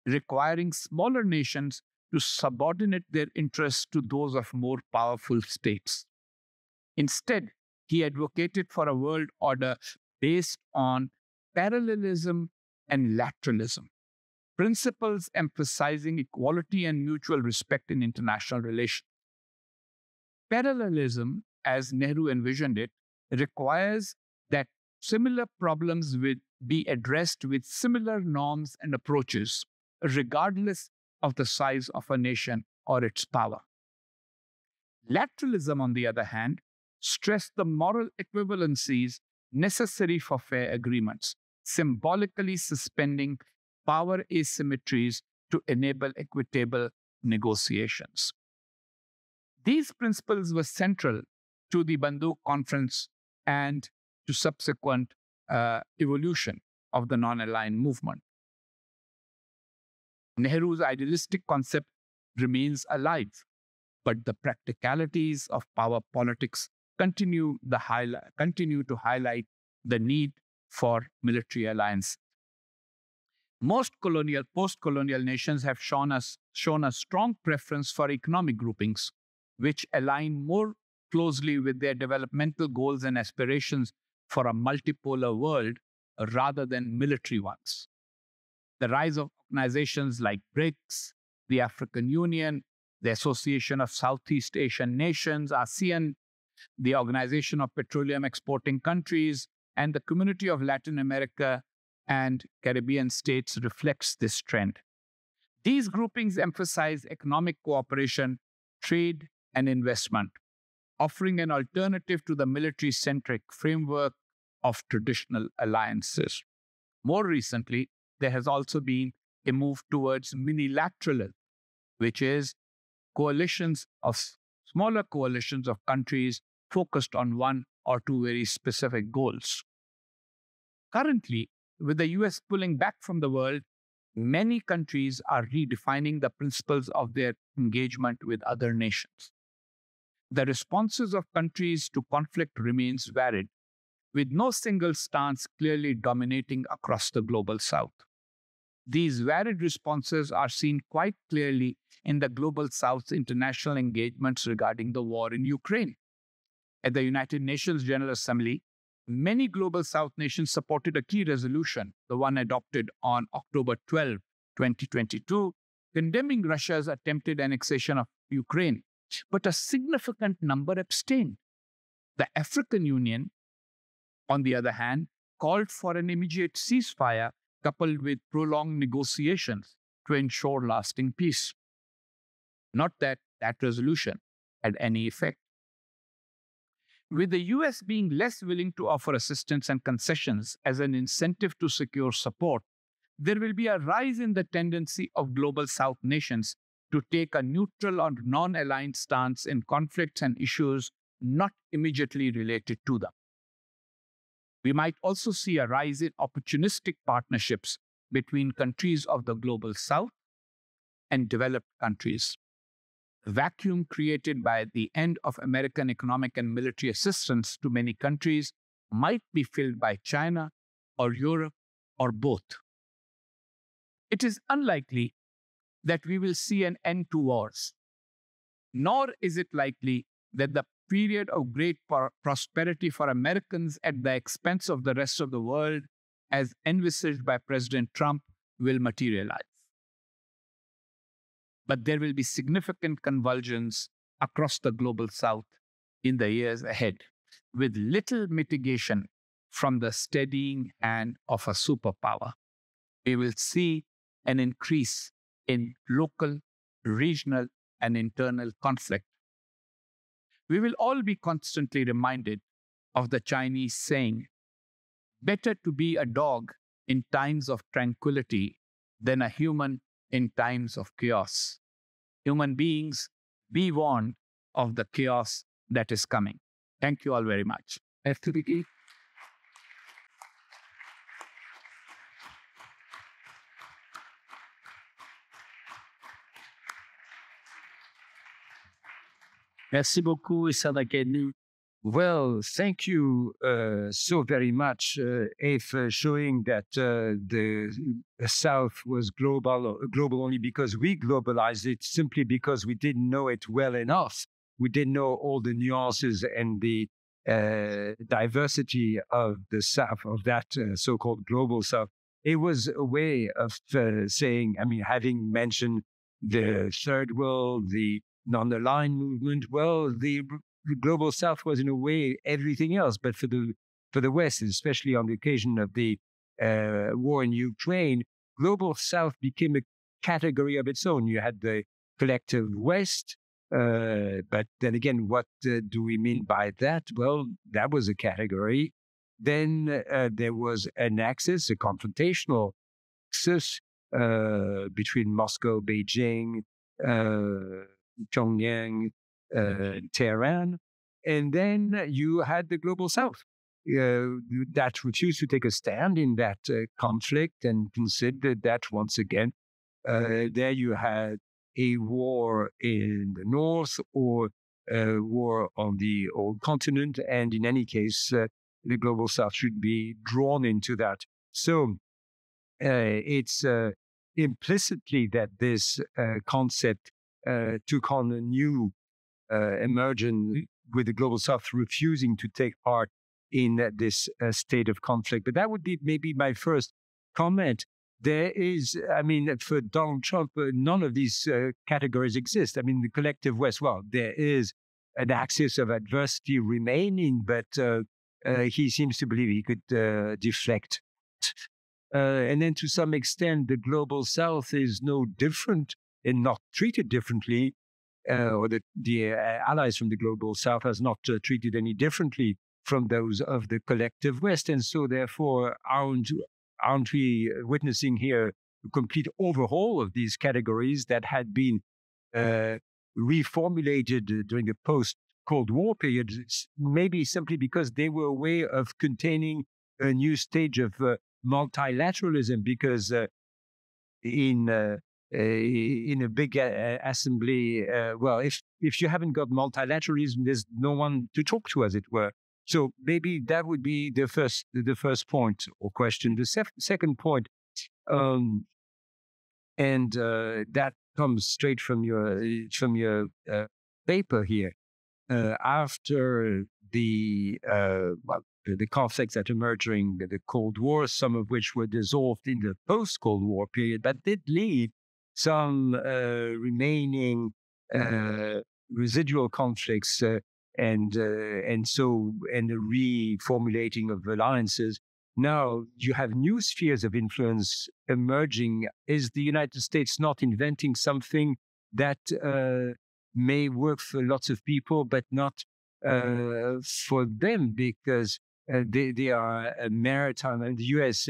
requiring smaller nations to subordinate their interests to those of more powerful states. Instead, he advocated for a world order based on parallelism and lateralism, principles emphasizing equality and mutual respect in international relations. Parallelism, as Nehru envisioned it, requires that similar problems will be addressed with similar norms and approaches, regardless of the size of a nation or its power. Lateralism, on the other hand, stressed the moral equivalencies necessary for fair agreements, symbolically suspending power asymmetries to enable equitable negotiations. These principles were central to the Bandung Conference and to subsequent evolution of the non-aligned movement. Nehru's idealistic concept remains alive. but the practicalities of power politics continue to highlight the need for military alliance. Most post-colonial nations have shown a strong preference for economic groupings, which align more closely with their developmental goals and aspirations for a multipolar world rather than military ones. The rise of organizations like BRICS, the African Union, the Association of Southeast Asian Nations, ASEAN, the Organization of Petroleum Exporting Countries, and the Community of Latin America and Caribbean States reflects this trend. These groupings emphasize economic cooperation, trade, and investment, offering an alternative to the military-centric framework of traditional alliances. More recently, there has also been a move towards minilateralism, which is smaller coalitions of countries focused on one or two very specific goals. Currently, with the US pulling back from the world, many countries are redefining the principles of their engagement with other nations. The responses of countries to conflict remains varied, with no single stance clearly dominating across the global South. These varied responses are seen quite clearly in the global South's international engagements regarding the war in Ukraine. At the United Nations General Assembly, many global South nations supported a key resolution, the one adopted on October 12, 2022, condemning Russia's attempted annexation of Ukraine, but a significant number abstained. The African Union, on the other hand, called for an immediate ceasefire coupled with prolonged negotiations to ensure lasting peace. Not that that resolution had any effect. With the US being less willing to offer assistance and concessions as an incentive to secure support, there will be a rise in the tendency of global South nations to take a neutral or non-aligned stance in conflicts and issues not immediately related to them. We might also see a rise in opportunistic partnerships between countries of the global South and developed countries. The vacuum created by the end of American economic and military assistance to many countries might be filled by China or Europe or both. It is unlikely that we will see an end to wars, nor is it likely that the period of great prosperity for Americans at the expense of the rest of the world, as envisaged by President Trump, will materialize. But there will be significant convulsions across the global South in the years ahead, with little mitigation from the steadying hand of a superpower. We will see an increase in local, regional, and internal conflict. We will all be constantly reminded of the Chinese saying, "Better to be a dog in times of tranquility than a human in times of chaos." Human beings, be warned of the chaos that is coming. Thank you all very much. FTBK. Merci beaucoup, Husain Haqqani. Well, thank you so very much, for showing that the South was global only because we globalized it, simply because we didn't know it well enough. We didn't know all the nuances and the diversity of the South, of that so-called global South. It was a way of saying, having mentioned the Third World, the non-aligned movement, well, the global South was in a way everything else, but for the West, especially on the occasion of the war in Ukraine, global South became a category of its own. You had the collective West, but then again, what do we mean by that? Well, that was a category. Then there was an axis, a confrontational axis between Moscow, Beijing, Pyongyang, Tehran, and then you had the global South that refused to take a stand in that conflict and considered that once again. There you had a war in the north or a war on the old continent. And in any case, the global south should be drawn into that. So it's implicitly that this concept took on a new emergence with the global south refusing to take part in this state of conflict. But that would be maybe my first comment. There is, I mean, for Donald Trump, none of these categories exist. I mean, the collective West, well, there is an axis of adversity remaining, but he seems to believe he could deflect. And then to some extent, the global south is no different and not treated differently, or the allies from the global south has not treated any differently from those of the collective West. And so therefore, aren't we witnessing here a complete overhaul of these categories that had been reformulated during the post-Cold War period, maybe simply because they were a way of containing a new stage of multilateralism, because in a big assembly, well, if you haven't got multilateralism, there's no one to talk to, as it were. So maybe that would be the first point or question. The second point, and that comes straight from your paper here. After the conflicts that emerged during the Cold War, some of which were dissolved in the post-Cold War period, but did leave some remaining residual conflicts and the reformulating of alliances. Now you have new spheres of influence emerging. Is the United States not inventing something that may work for lots of people, but not for them, because they are a maritime, and the U.S.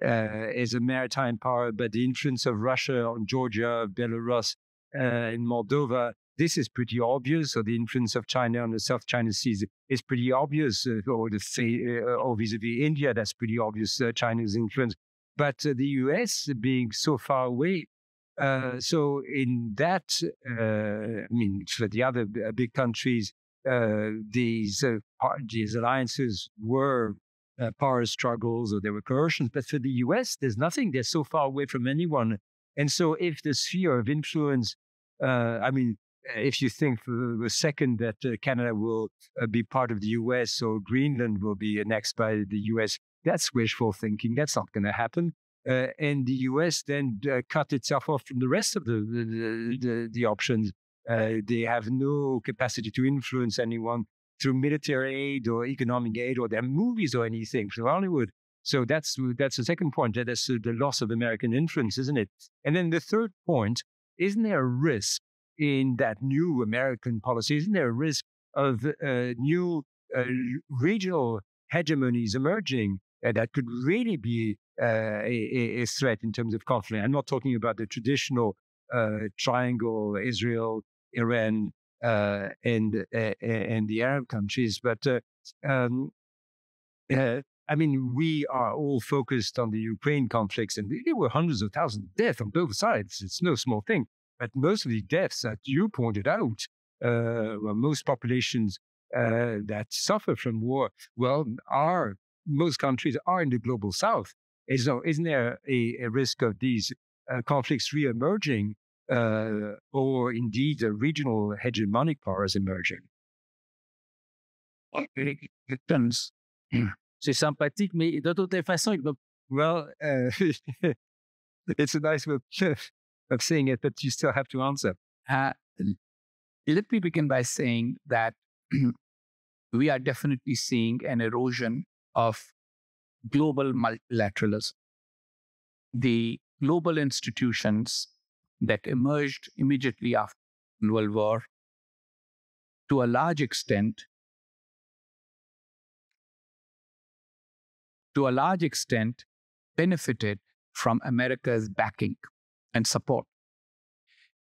is a maritime power, but the influence of Russia on Georgia, Belarus, and Moldova, this is pretty obvious. Or the influence of China on the South China Sea is pretty obvious, or vis-a-vis India, that's pretty obvious, China's influence. But the U.S. being so far away, so in that, I mean, for the other big countries, these alliances were power struggles, or there were coercions. But for the U.S., there's nothing. They're so far away from anyone. And so if the sphere of influence, I mean, if you think for a second that Canada will be part of the U.S. or Greenland will be annexed by the U.S., that's wishful thinking. That's not going to happen. And the U.S. then cut itself off from the rest of the options. They have no capacity to influence anyone through military aid or economic aid or their movies or anything from Hollywood. So that's the second point. That's the loss of American influence, isn't it? And then the third point, isn't there a risk in that new American policy? Isn't there a risk of new regional hegemonies emerging that could really be a threat in terms of conflict? I'm not talking about the traditional triangle, Israel, Iran, and the Arab countries, but I mean, we are all focused on the Ukraine conflicts, and there were hundreds of thousands of deaths on both sides. It's no small thing. But most of the deaths that you pointed out, most populations that suffer from war, well, most countries are in the global south. So isn't there a risk of these conflicts re-emerging, or indeed regional hegemonic powers emerging? C'est sympathique, mais de toute façon, il va... Well, it's a nice way of saying it, but you still have to answer. Let me begin by saying that we are definitely seeing an erosion of global multilateralism. The global institutions that emerged immediately after the World War, to a large extent, benefited from America's backing and support.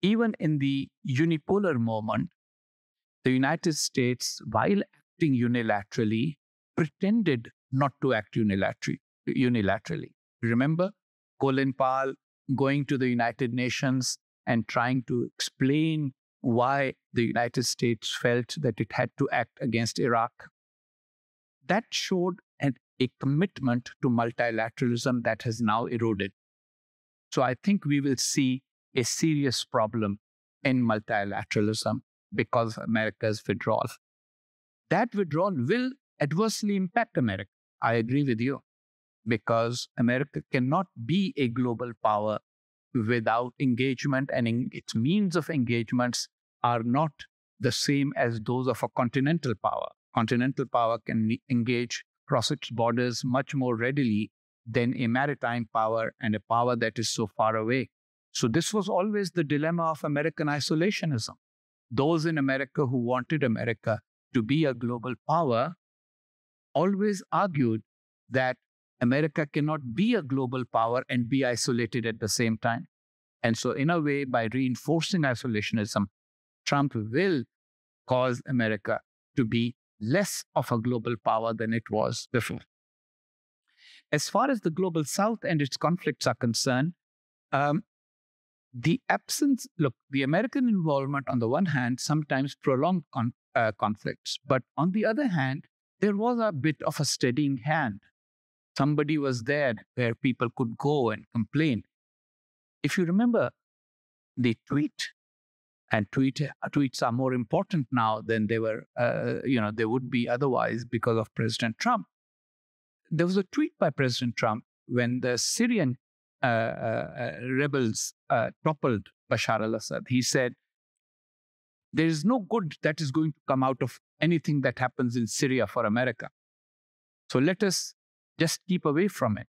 Even in the unipolar moment, the United States, while acting unilaterally, pretended not to act unilaterally. Remember Colin Powell going to the United Nations and trying to explain why the United States felt that it had to act against Iraq. That showed a commitment to multilateralism that has now eroded. So I think we will see a serious problem in multilateralism because of America's withdrawal. That withdrawal will adversely impact America. I agree with you, because America cannot be a global power without engagement, and its means of engagements are not the same as those of a continental power. Continental power can engage across its borders much more readily than a maritime power and a power that is so far away. So this was always the dilemma of American isolationism. Those in America who wanted America to be a global power always argued that America cannot be a global power and be isolated at the same time. And so in a way, by reinforcing isolationism, Trump will cause America to be less of a global power than it was before. As far as the global South and its conflicts are concerned, the American involvement on the one hand sometimes prolonged conflicts, but on the other hand, there was a bit of a steadying hand. Somebody was there where people could go and complain. If you remember the tweet, and tweets are more important now than they were, they would be otherwise because of President Trump. There was a tweet by President Trump when the Syrian rebels toppled Bashar al-Assad. He said, there is no good that is going to come out of anything that happens in Syria for America. So let us just keep away from it.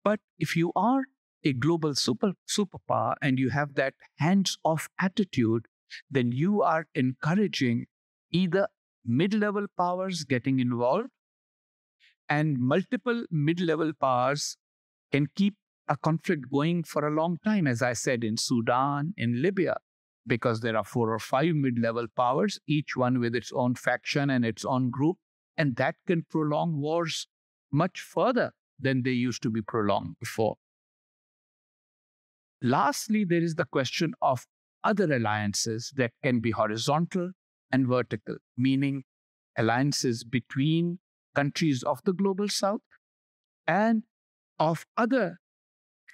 But if you are a global superpower and you have that hands-off attitude, then you are encouraging either mid-level powers getting involved, and multiple mid-level powers can keep a conflict going for a long time, as I said, in Sudan, in Libya, because there are 4 or 5 mid-level powers, each one with its own faction and its own group, and that can prolong wars much further than they used to be prolonged before. Lastly, there is the question of other alliances that can be horizontal and vertical, meaning alliances between countries of the global South and of other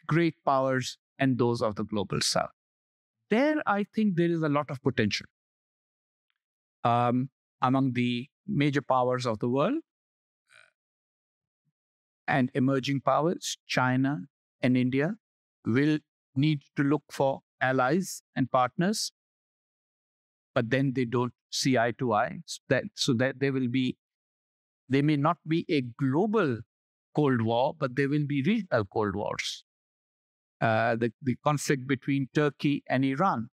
great powers and those of the global South. There, I think there is a lot of potential. Among the major powers of the world and emerging powers, China and India will need to look for allies and partners, but then they don't see eye to eye. So that they may not be a global Cold War, but there will be regional Cold Wars. The conflict between Turkey and Iran,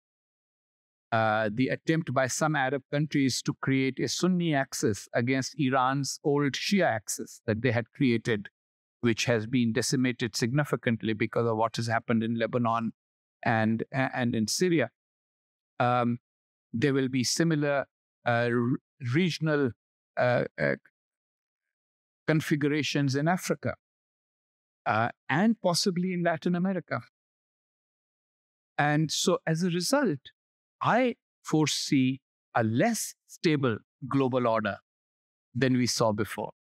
the attempt by some Arab countries to create a Sunni axis against Iran's old Shia axis that they had created, which has been decimated significantly because of what has happened in Lebanon and in Syria. There will be similar regional configurations in Africa and possibly in Latin America. And so as a result, I foresee a less stable global order than we saw before.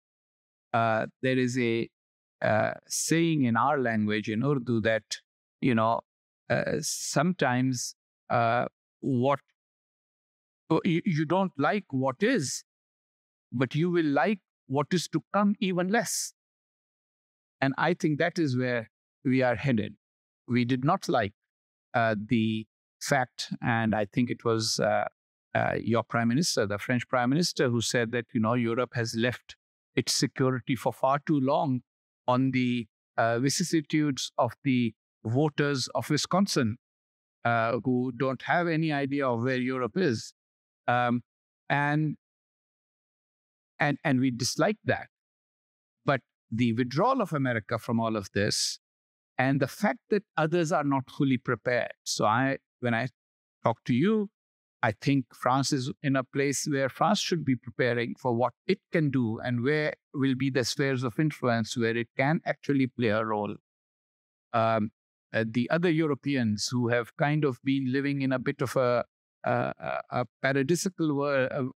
There is a saying in our language, in Urdu, that, sometimes you don't like what is, but you will like what is to come even less. And I think that is where we are headed. We did not like the fact, and I think it was your Prime Minister, the French Prime Minister, who said that, Europe has left its security for far too long on the vicissitudes of the voters of Wisconsin who don't have any idea of where Europe is. And we dislike that. But the withdrawal of America from all of this and the fact that others are not fully prepared. So when I talk to you, I think France is in a place where France should be preparing for what it can do and where will be the spheres of influence where it can actually play a role. the other Europeans who have kind of been living in a bit of a paradisical world,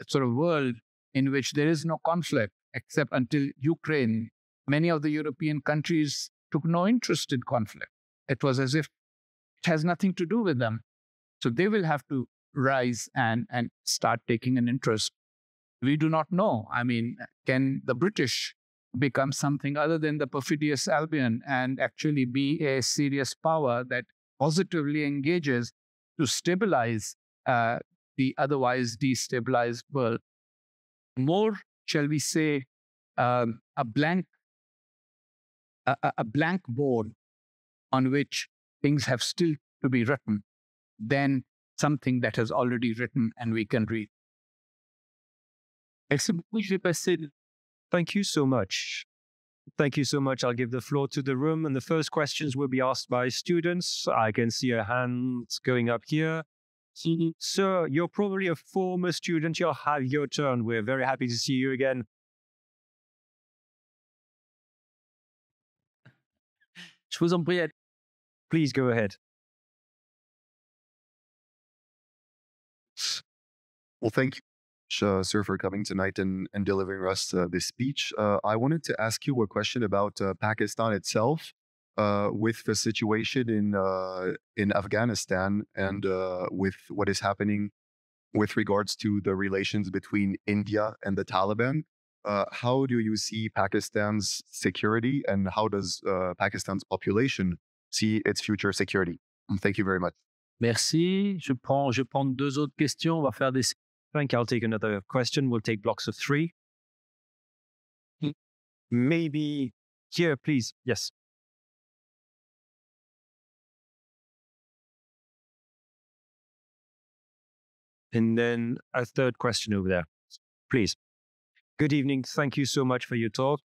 sort of world in which there is no conflict except until Ukraine. Many of the European countries took no interest in conflict. It was as if it has nothing to do with them. So they will have to rise and start taking an interest. We do not know. I mean, can the British become something other than the perfidious Albion and actually be a serious power that positively engages to stabilize the otherwise destabilized world? More, shall we say, a blank board on which things have still to be written than something that has already written and we can read. Thank you so much. Thank you so much. I'll give the floor to the room, and the first questions will be asked by students. I can see a hand going up here. Sir, you're probably a former student. You'll have your turn. We're very happy to see you again. Je vous en prie. Please go ahead. Well, thank you, sir, for coming tonight and delivering us this speech. I wanted to ask you a question about Pakistan itself, with the situation in Afghanistan and with what is happening with regards to the relations between India and the Taliban. How do you see Pakistan's security, and how does Pakistan's population see its future security? Thank you very much. Merci. Je prends 2 autres questions. On va faire des... Thank you. I'll take another question. We'll take blocks of 3. Maybe here, please. Yes. And then a third question over there, please. Good evening. Thank you so much for your talk.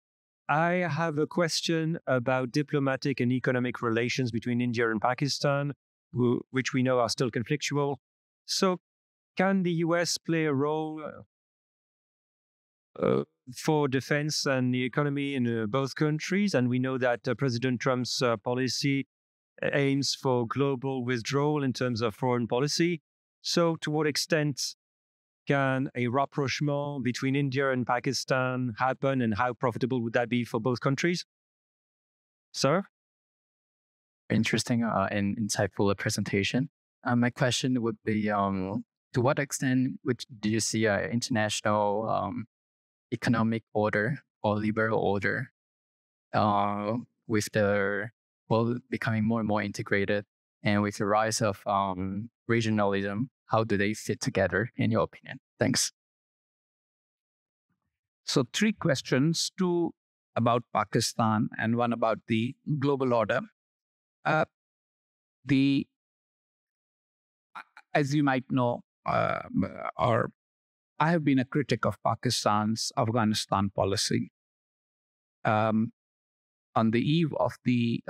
I have a question about diplomatic and economic relations between India and Pakistan, which we know are still conflictual. So can the US play a role for defense and the economy in both countries? And we know that President Trump's policy aims for global withdrawal in terms of foreign policy. So to what extent can a rapprochement between India and Pakistan happen, and how profitable would that be for both countries? Sir? Interesting and insightful presentation. My question would be, to what extent do you see an international economic order or liberal order with the world becoming more and more integrated, and with the rise of regionalism? How do they fit together, in your opinion? Thanks. So 3 questions, 2 about Pakistan and 1 about the global order. As you might know, I have been a critic of Pakistan's Afghanistan policy. On the eve of the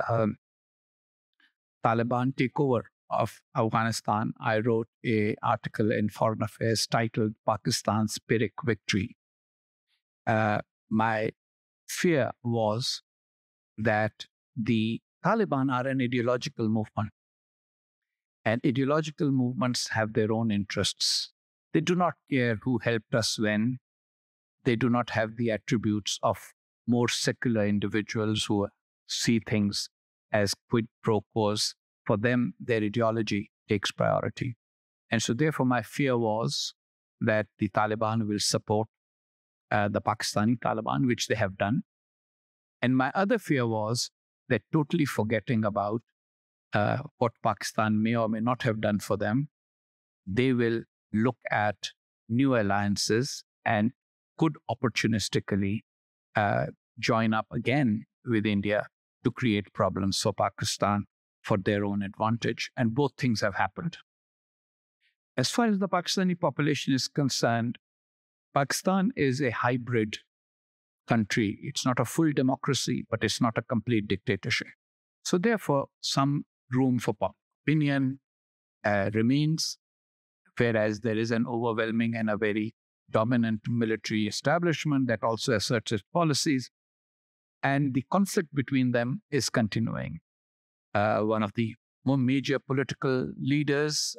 Taliban takeover of Afghanistan, I wrote an article in Foreign Affairs titled Pakistan's Pyrrhic Victory. My fear was that the Taliban are an ideological movement, and ideological movements have their own interests. They do not care who helped us when. They do not have the attributes of more secular individuals who see things as quid pro quos. For them, their ideology takes priority. And so therefore, my fear was that the Taliban will support the Pakistani Taliban, which they have done. And my other fear was that, totally forgetting about what Pakistan may or may not have done for them, they will look at new alliances and could opportunistically join up again with India to create problems for Pakistan for their own advantage. And both things have happened. As far as the Pakistani population is concerned, Pakistan is a hybrid country. It's not a full democracy, but it's not a complete dictatorship. So therefore, some room for opinion remains, whereas there is an overwhelming and a very dominant military establishment that also asserts its policies. And the conflict between them is continuing. One of the more major political leaders,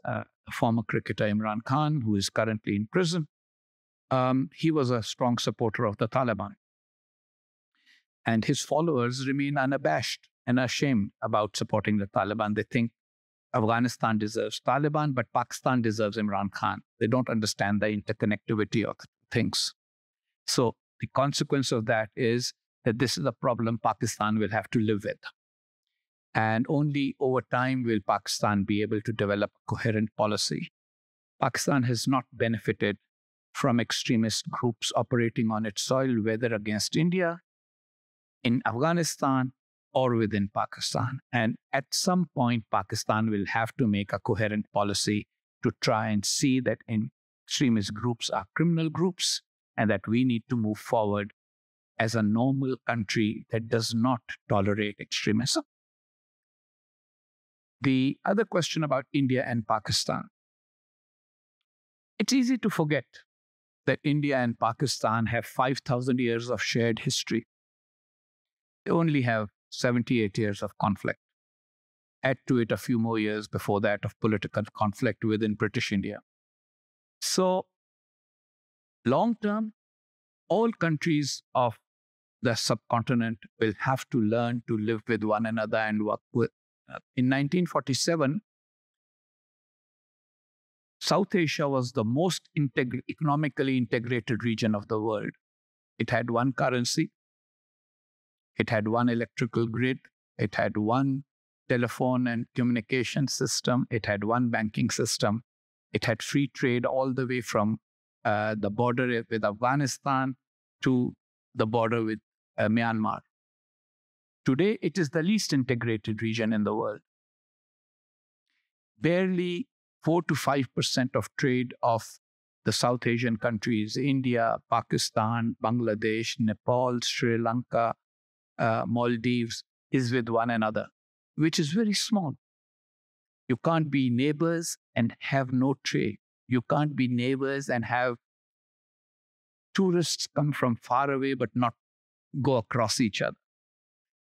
former cricketer Imran Khan, who is currently in prison, he was a strong supporter of the Taliban. And his followers remain unabashed and ashamed about supporting the Taliban. They think Afghanistan deserves Taliban, but Pakistan deserves Imran Khan. They don't understand the interconnectivity of things. So the consequence of that is that this is a problem Pakistan will have to live with. And only over time will Pakistan be able to develop a coherent policy. Pakistan has not benefited from extremist groups operating on its soil, whether against India, in Afghanistan, or within Pakistan. And at some point, Pakistan will have to make a coherent policy to try and see that extremist groups are criminal groups and that we need to move forward as a normal country that does not tolerate extremism. The other question about India and Pakistan. It's easy to forget that India and Pakistan have 5,000 years of shared history. They only have 78 years of conflict. Add to it a few more years before that of political conflict within British India. So, long term, all countries of the subcontinent will have to learn to live with one another and work with. In 1947, South Asia was the most economically integrated region of the world. It had one currency. It had one electrical grid. It had one telephone and communication system. It had one banking system. It had free trade all the way from the border with Afghanistan to the border with Myanmar. Today, it is the least integrated region in the world. Barely 4 to 5% of trade of the South Asian countries, India, Pakistan, Bangladesh, Nepal, Sri Lanka, Maldives, is with one another, which is very small. You can't be neighbors and have no trade. You can't be neighbors and have tourists come from far away but not go across each other.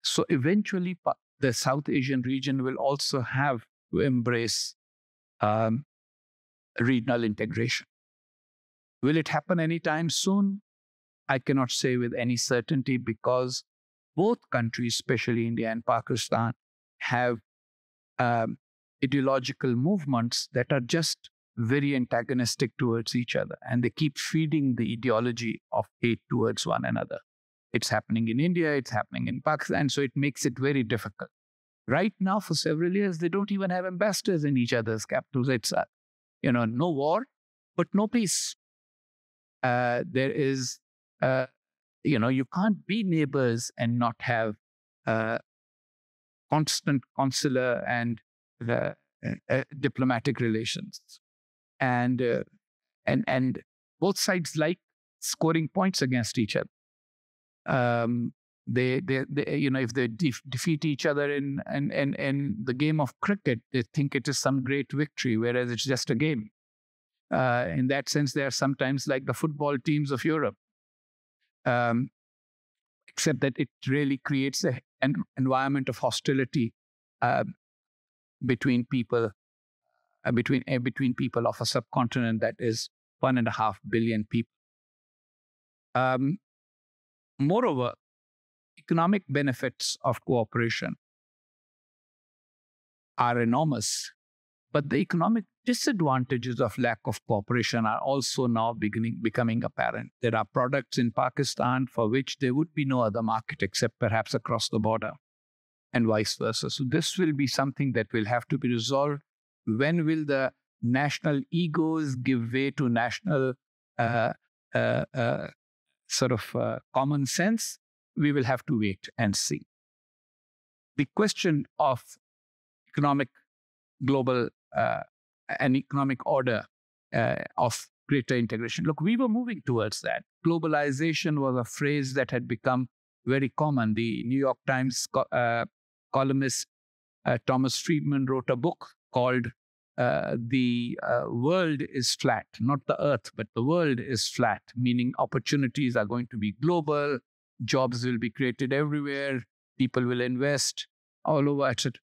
So eventually, the South Asian region will also have to embrace regional integration. Will it happen anytime soon? I cannot say with any certainty because both countries, especially India and Pakistan, have ideological movements that are just very antagonistic towards each other. And they keep feeding the ideology of hate towards one another. It's happening in India, it's happening in Pakistan, so it makes it very difficult. Right now, for several years, they don't even have ambassadors in each other's capitals. It's, no war, but no peace. There is, you can't be neighbors and not have constant consular and diplomatic relations. And both sides like scoring points against each other. They if they defeat each other in the game of cricket, they think it is some great victory, whereas it's just a game. In that sense, they are sometimes like the football teams of Europe, except that it really creates an environment of hostility between people, between people of a subcontinent that is 1.5 billion people. Moreover, economic benefits of cooperation are enormous, but the economic disadvantages of lack of cooperation are also now becoming apparent. There are products in Pakistan for which there would be no other market except perhaps across the border, and vice versa. So this will be something that will have to be resolved. When will the national egos give way to national common sense? We will have to wait and see. The question of economic global and economic order of greater integration. Look, we were moving towards that. Globalization was a phrase that had become very common. The New York Times columnist Thomas Friedman wrote a book called The World is Flat, not the Earth, but the world is flat, meaning opportunities are going to be global. jobs will be created everywhere, people will invest all over, etc.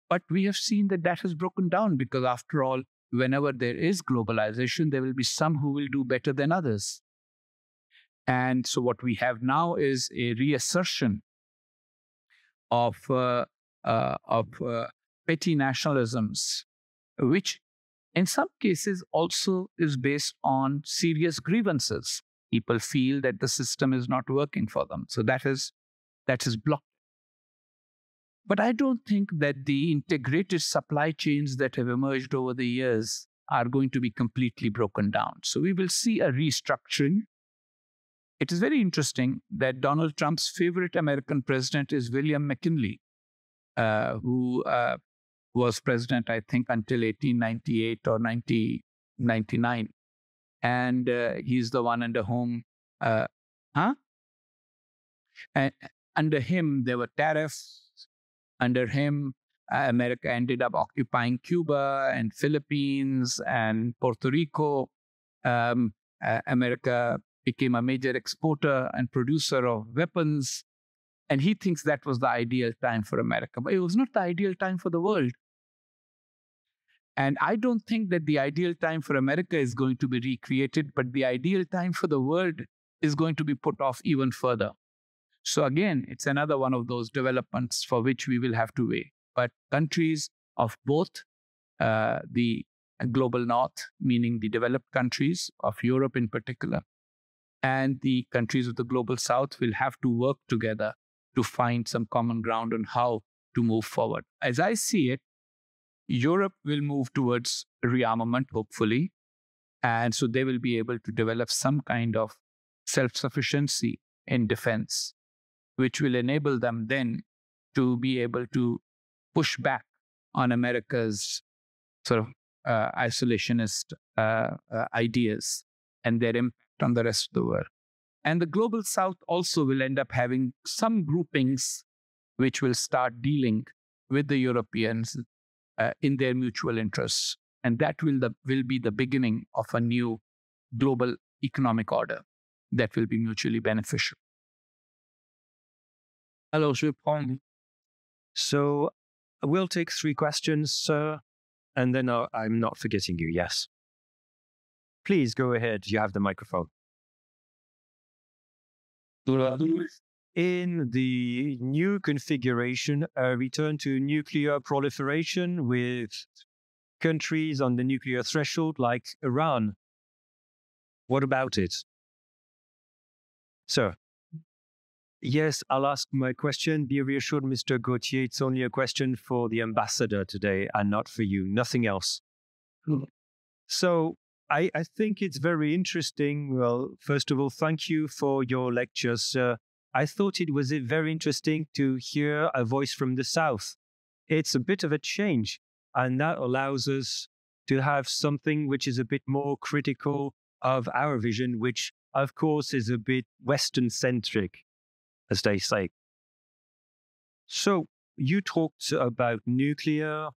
But we have seen that has broken down, because after all, whenever there is globalization, there will be some who will do better than others. And so what we have now is a reassertion of petty nationalisms, which in some cases also is based on serious grievances. People feel that the system is not working for them. So that is blocked. But I don't think that the integrated supply chains that have emerged over the years are going to be completely broken down. So we will see a restructuring. It is very interesting that Donald Trump's favorite American president is William McKinley, who was president, I think, until 1898 or 1999. And he's the one under whom, and under him, there were tariffs. Under him, America ended up occupying Cuba and Philippines and Puerto Rico. America became a major exporter and producer of weapons. And he thinks that was the ideal time for America. But it was not the ideal time for the world. And I don't think that the ideal time for America is going to be recreated, but the ideal time for the world is going to be put off even further. So again, it's another one of those developments for which we will have to wait. But countries of both the global north, meaning the developed countries of Europe in particular, and the countries of the global south will have to work together to find some common ground on how to move forward. As I see it, Europe will move towards rearmament, hopefully. And so they will be able to develop some kind of self-sufficiency in defense, which will enable them then to be able to push back on America's sort of isolationist ideas and their impact on the rest of the world. And the global south also will end up having some groupings which will start dealing with the Europeans in their mutual interests. And that will be the beginning of a new global economic order that will be mutually beneficial. Alors, je vais prendre. So we'll take 3 questions, sir, and then I'm not forgetting you, yes. Please go ahead. You have the microphone. In the new configuration, a return to nuclear proliferation with countries on the nuclear threshold like Iran. What about it? Sir. Yes, I'll ask my question. Be reassured, Mr. Gautier, it's only a question for the ambassador today and not for you, nothing else. So I think it's very interesting. Well, first of all, thank you for your lecture, sir. I thought it was very interesting to hear a voice from the South. It's a bit of a change, and that allows us to have something which is a bit more critical of our vision, which, of course, is a bit Western-centric, as they say. So you talked about nuclear,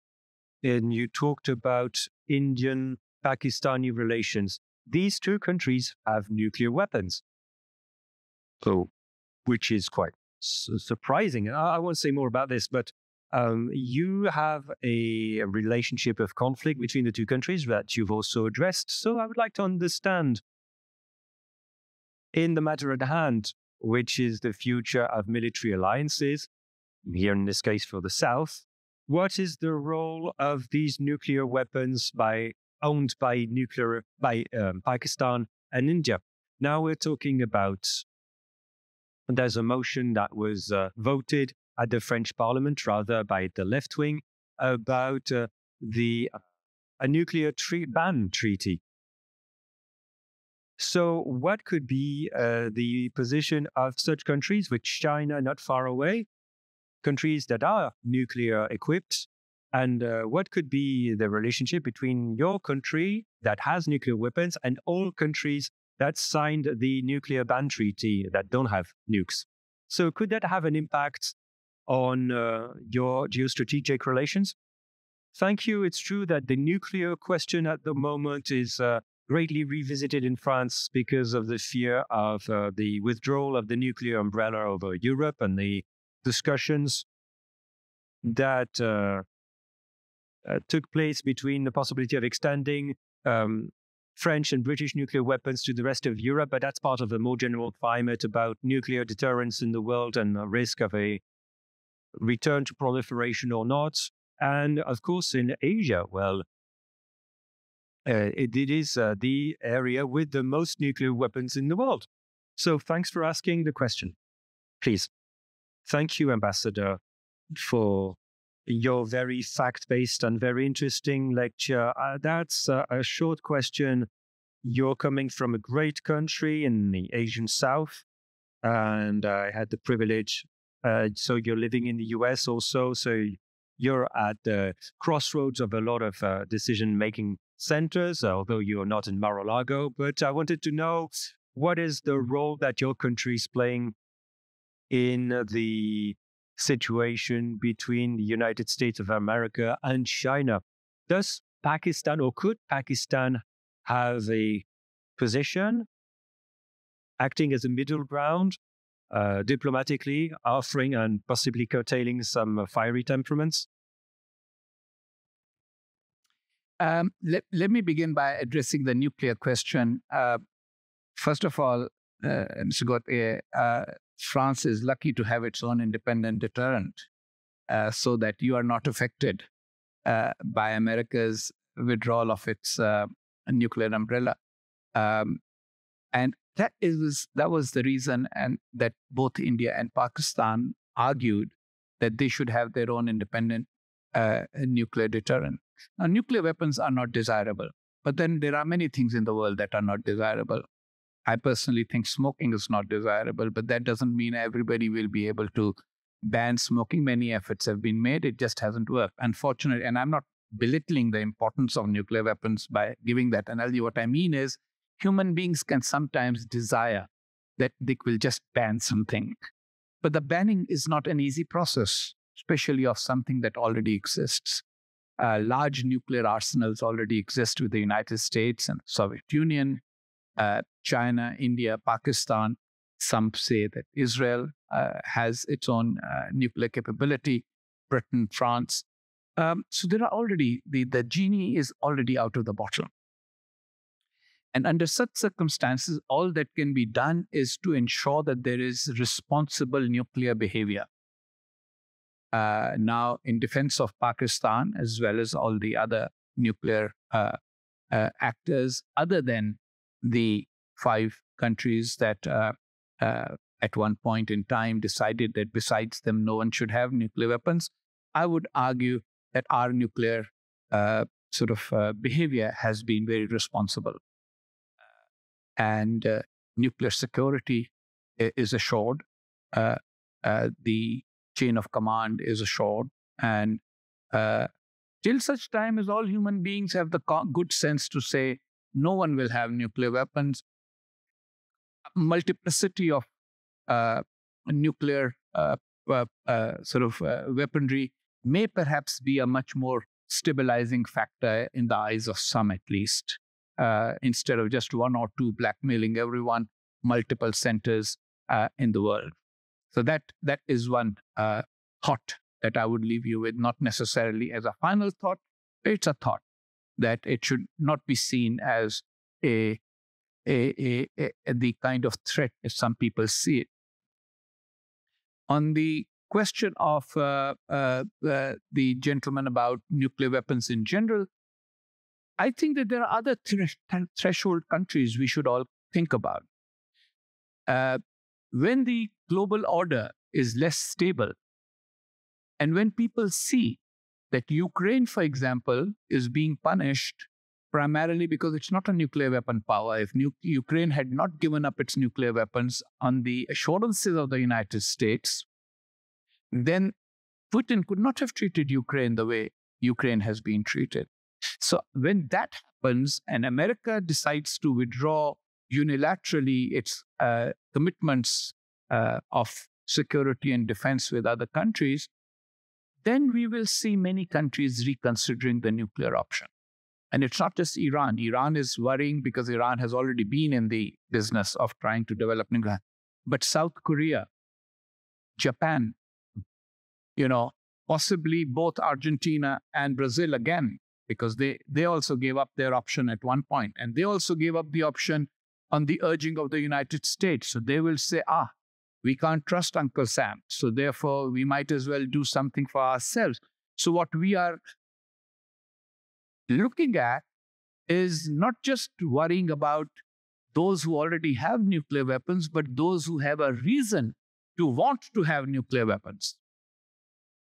and you talked about Indian-Pakistani relations. These 2 countries have nuclear weapons. So, which is quite surprising. I won't say more about this, but you have a relationship of conflict between the 2 countries that you've also addressed. So I would like to understand, in the matter at hand, which is the future of military alliances, here in this case for the South, what is the role of these nuclear weapons owned by Pakistan and India? Now we're talking about, there's a motion that was voted at the French Parliament, rather by the left wing, about a nuclear ban treaty. So what could be the position of such countries, with China not far away, countries that are nuclear equipped, and what could be the relationship between your country that has nuclear weapons and all countries that signed the nuclear ban treaty that don't have nukes? So could that have an impact on your geostrategic relations? Thank you. It's true that the nuclear question at the moment is greatly revisited in France because of the fear of the withdrawal of the nuclear umbrella over Europe and the discussions that took place between the possibility of extending French and British nuclear weapons to the rest of Europe, but that's part of a more general climate about nuclear deterrence in the world and the risk of a return to proliferation or not. And of course, in Asia, well, it is the area with the most nuclear weapons in the world. So thanks for asking the question. Please. Thank you, Ambassador, for your very fact-based and very interesting lecture. That's a short question. You're coming from a great country in the Asian South, and I had the privilege. So you're living in the US also, so you're at the crossroads of a lot of decision-making centers, although you're not in Mar-a-Lago. But I wanted to know, what is the role that your country is playing in the situation between the United States of America and China? Does Pakistan, or could Pakistan, have a position acting as a middle ground, diplomatically offering and possibly curtailing some fiery temperaments? Let me begin by addressing the nuclear question. First of all, Mr. Gautier, France is lucky to have its own independent deterrent, so that you are not affected by America's withdrawal of its nuclear umbrella. And that was the reason, and that both India and Pakistan argued that they should have their own independent nuclear deterrent. Now, nuclear weapons are not desirable, but then there are many things in the world that are not desirable. I personally think smoking is not desirable, but that doesn't mean everybody will be able to ban smoking. Many efforts have been made. It just hasn't worked, unfortunately. And I'm not belittling the importance of nuclear weapons by giving that analogy. What I mean is, human beings can sometimes desire that they will just ban something. But the banning is not an easy process, especially of something that already exists. Large nuclear arsenals already exist with the United States and Soviet Union, China, India, Pakistan. Some say that Israel has its own nuclear capability, Britain, France. So there are already, the genie is already out of the bottle. And under such circumstances, all that can be done is to ensure that there is responsible nuclear behavior. Now, in defense of Pakistan, as well as all the other nuclear actors, other than the 5 countries that at one point in time decided that besides them, no one should have nuclear weapons, I would argue that our nuclear behavior has been very responsible. And nuclear security is assured. The chain of command is assured. And till such time as all human beings have the good sense to say, no one will have nuclear weapons, multiplicity of nuclear weaponry may perhaps be a much more stabilizing factor in the eyes of some, at least. Instead of just 1 or 2 blackmailing everyone, multiple centers in the world. So that is one thought that I would leave you with, not necessarily as a final thought. It's a thought that it should not be seen as the kind of threat as some people see it. On the question of the gentleman about nuclear weapons in general, I think that there are other threshold countries we should all think about. When the global order is less stable, and when people see that Ukraine, for example, is being punished primarily because it's not a nuclear weapon power. If Ukraine had not given up its nuclear weapons on the assurances of the United States, then Putin could not have treated Ukraine the way Ukraine has been treated. So when that happens and America decides to withdraw unilaterally its commitments of security and defense with other countries, then we will see many countries reconsidering the nuclear option. And it's not just Iran. Iran is worrying because Iran has already been in the business of trying to develop nuclear. But South Korea, Japan, possibly both Argentina and Brazil again, because they also gave up their option at one point. And they also gave up the option on the urging of the United States. So they will say, we can't trust Uncle Sam. So therefore, we might as well do something for ourselves. So what we are looking at is not just worrying about those who already have nuclear weapons, but those who have a reason to want to have nuclear weapons.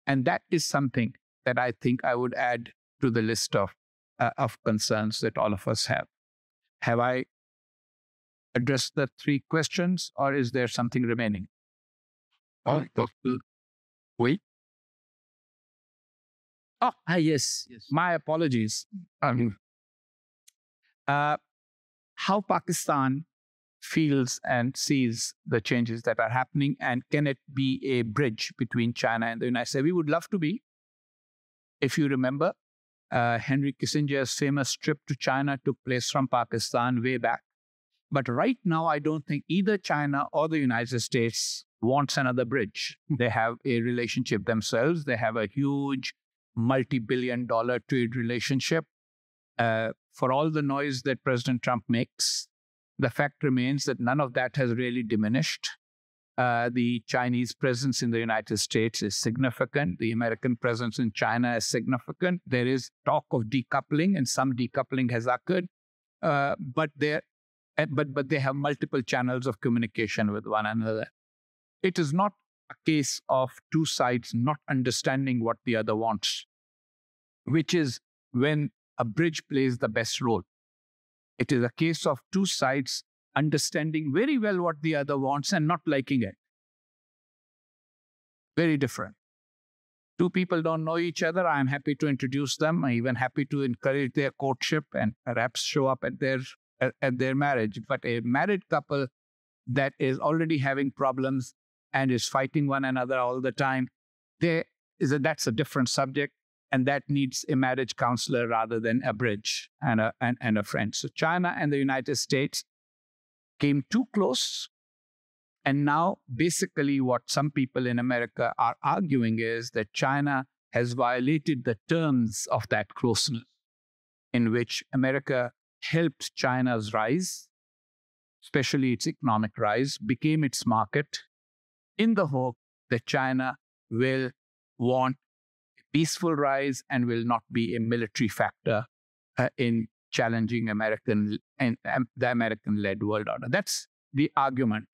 And that is something that I think I would add to the list of concerns that all of us have. Have I addressed the 3 questions, or is there something remaining? Oui. Yes. My apologies. How Pakistan feels and sees the changes that are happening, and can it be a bridge between China and the United States? We would love to be. If you remember, Henry Kissinger's famous trip to China took place from Pakistan way back. But right now, I don't think either China or the United States wants another bridge. They have a relationship themselves. They have a huge multi-billion-dollar trade relationship. For all the noise that President Trump makes, the fact remains that none of that has really diminished. The Chinese presence in the United States is significant. The American presence in China is significant. There is talk of decoupling, and some decoupling has occurred. But they have multiple channels of communication with one another. It is not a case of two sides not understanding what the other wants, which is when a bridge plays the best role. It is a case of two sides understanding very well what the other wants and not liking it. Very different. Two people don't know each other. I'm happy to introduce them. I'm even happy to encourage their courtship and perhaps show up at their marriage. But a married couple that is already having problems and is fighting one another all the time, that's a different subject. And that needs a marriage counselor rather than a bridge and a friend. So China and the United States came too close. And now basically what some people in America are arguing is that China has violated the terms of that closeness, in which America helped China's rise, especially its economic rise, became its market, in the hope that China will want peaceful rise and will not be a military factor in challenging American and the American-led world order. That's the argument.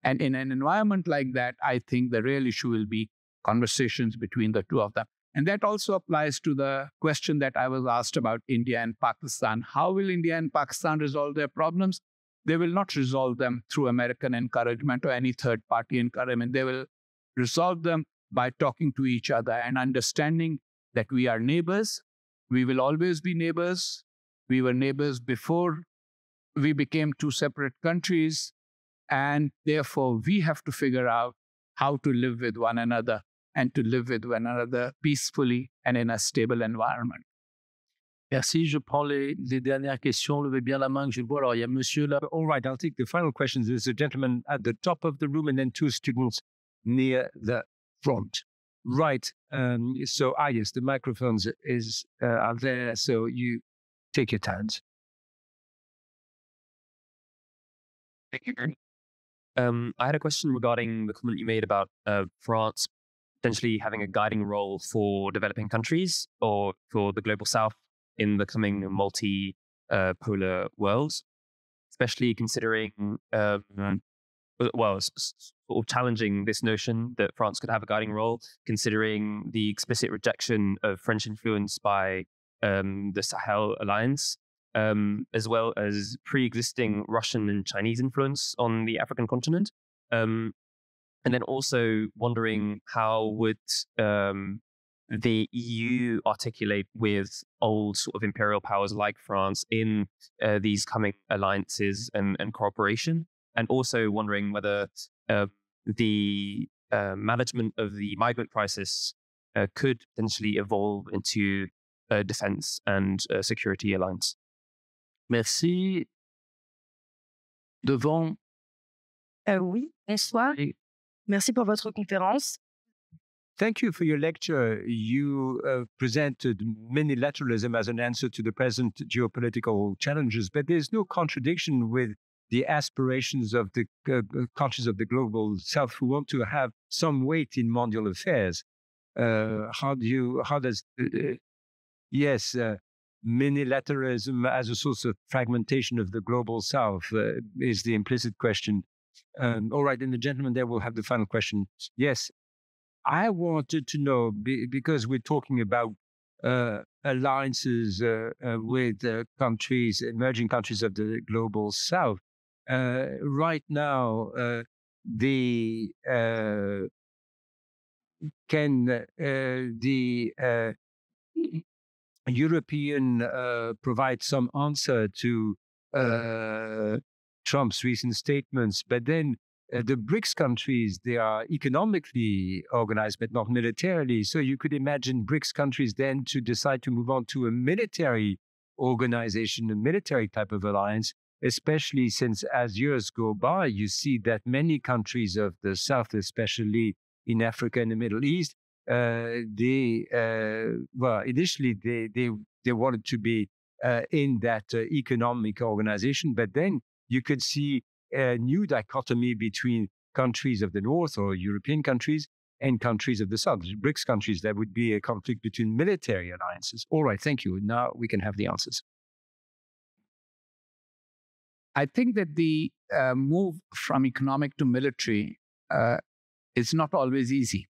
And in an environment like that, I think the real issue will be conversations between the two of them. And that also applies to the question that I was asked about India and Pakistan. How will India and Pakistan resolve their problems? They will not resolve them through American encouragement or any third-party encouragement. They will resolve them by talking to each other and understanding that we are neighbors. We will always be neighbors. We were neighbors before we became two separate countries. And therefore, we have to figure out how to live with one another and to live with one another peacefully and in a stable environment. Merci. Je prends les dernières questions. Levez bien la main que je le vois. Alors, il y a monsieur là. All right, I'll take the final questions. There's a gentleman at the top of the room and then two students near the front. Right. So, yes, the microphones are there. So you take your turns. Thank you. I had a question regarding the comment you made about France potentially having a guiding role for developing countries or for the global south in the coming multi-polar world, especially considering, sort of challenging this notion that France could have a guiding role, considering the explicit rejection of French influence by the Sahel Alliance, as well as pre-existing Russian and Chinese influence on the African continent. And then also wondering how would the EU articulate with old sort of imperial powers like France in these coming alliances and cooperation, and also wondering whether the management of the migrant crisis could potentially evolve into defense and security alliance. Merci. Devant. Oui, bonsoir. Oui. Merci pour votre conférence. Thank you for your lecture. You presented minilateralism as an answer to the present geopolitical challenges, but there's no contradiction with the aspirations of the countries of the global south who want to have some weight in mondial affairs. Minilateralism as a source of fragmentation of the global south is the implicit question. All right, and the gentleman there will have the final question. Yes, I wanted to know, because we're talking about alliances with countries, emerging countries of the global south. Right now, can the European provide some answer to Trump's recent statements? But then the BRICS countries, they are economically organized, but not militarily. So you could imagine BRICS countries then to decide to move on to a military organization, a military type of alliance, especially since as years go by, you see that many countries of the South, especially in Africa and the Middle East, initially they wanted to be in that economic organization, but then you could see a new dichotomy between countries of the North or European countries and countries of the South, BRICS countries. There would be a conflict between military alliances. All right, thank you. Now we can have the answers. I think that the move from economic to military is not always easy,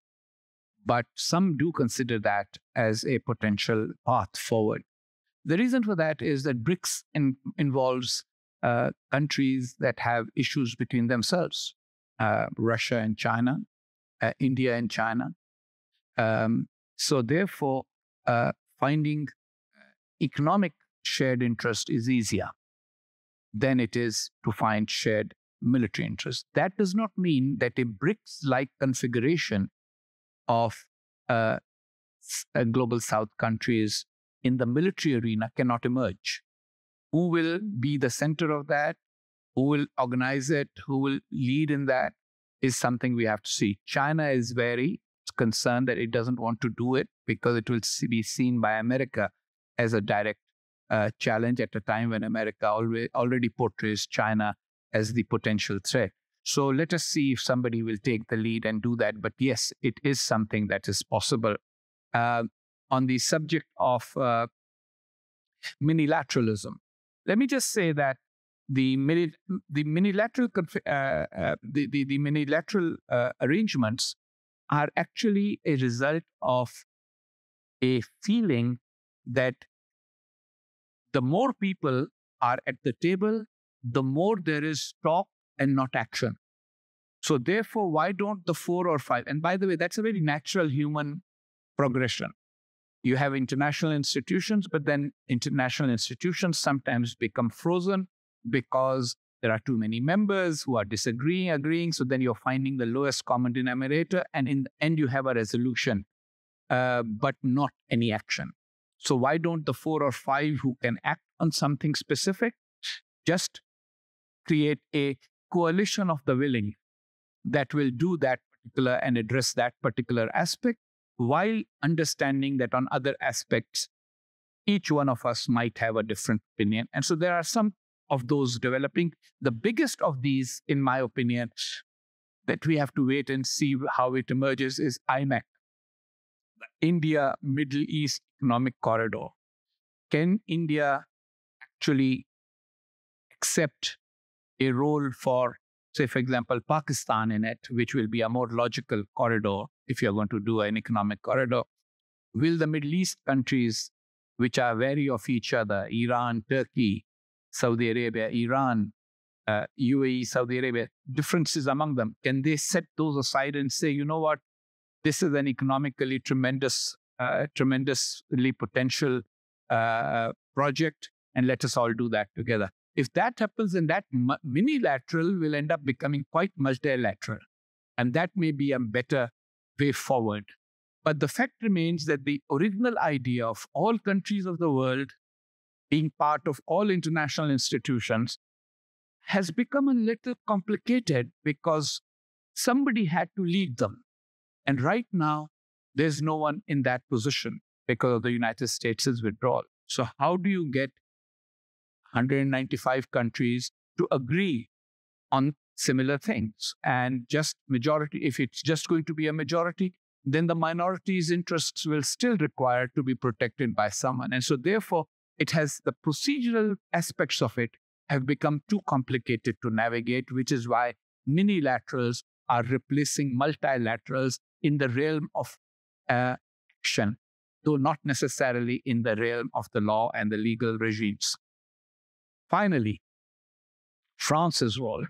but some do consider that as a potential path forward. The reason for that is that BRICS involves countries that have issues between themselves, Russia and China, India and China. So therefore, finding economic shared interest is easier than it is to find shared military interest. That does not mean that a BRICS-like configuration of global South countries in the military arena cannot emerge. Who will be the center of that? Who will organize it? Who will lead in that is something we have to see. China is very concerned that it doesn't want to do it because it will be seen by America as a direct challenge at a time when America already portrays China as the potential threat. So let us see if somebody will take the lead and do that. But yes, it is something that is possible. On the subject of minilateralism, let me just say that the minilateral arrangements are actually a result of a feeling that the more people are at the table, the more there is talk and not action. So therefore, why don't the 4 or 5? And by the way, that's a very natural human progression. You have international institutions, but then international institutions sometimes become frozen because there are too many members who are agreeing. So then you're finding the lowest common denominator, and in the end you have a resolution, but not any action. So why don't the 4 or 5 who can act on something specific just create a coalition of the willing that will do that particular and address that particular aspect, while understanding that on other aspects, each one of us might have a different opinion. And so there are some of those developing. The biggest of these, in my opinion, that we have to wait and see how it emerges is IMEC, the India Middle East Economic Corridor. Can India actually accept a role for, say, for example, Pakistan in it, which will be a more logical corridor if you're going to do an economic corridor? Will the Middle East countries, which are wary of each other, Iran, Turkey, Saudi Arabia, Iran, UAE, Saudi Arabia, differences among them, can they set those aside and say, you know what, this is an economically tremendously potential project, and let us all do that together? If that happens, then that minilateral will end up becoming quite multilateral. And that may be a better way forward But the fact remains that the original idea of all countries of the world being part of all international institutions has become a little complicated because somebody had to lead them. And right now, there's no one in that position because of the United States' withdrawal. So how do you get 195 countries to agree on similar things? And just majority, if it's just going to be a majority, then the minorities' interests will still require to be protected by someone. And so therefore, it has the procedural aspects of it have become too complicated to navigate, which is why minilaterals are replacing multilaterals in the realm of action, though not necessarily in the realm of the law and the legal regimes. Finally, France's role.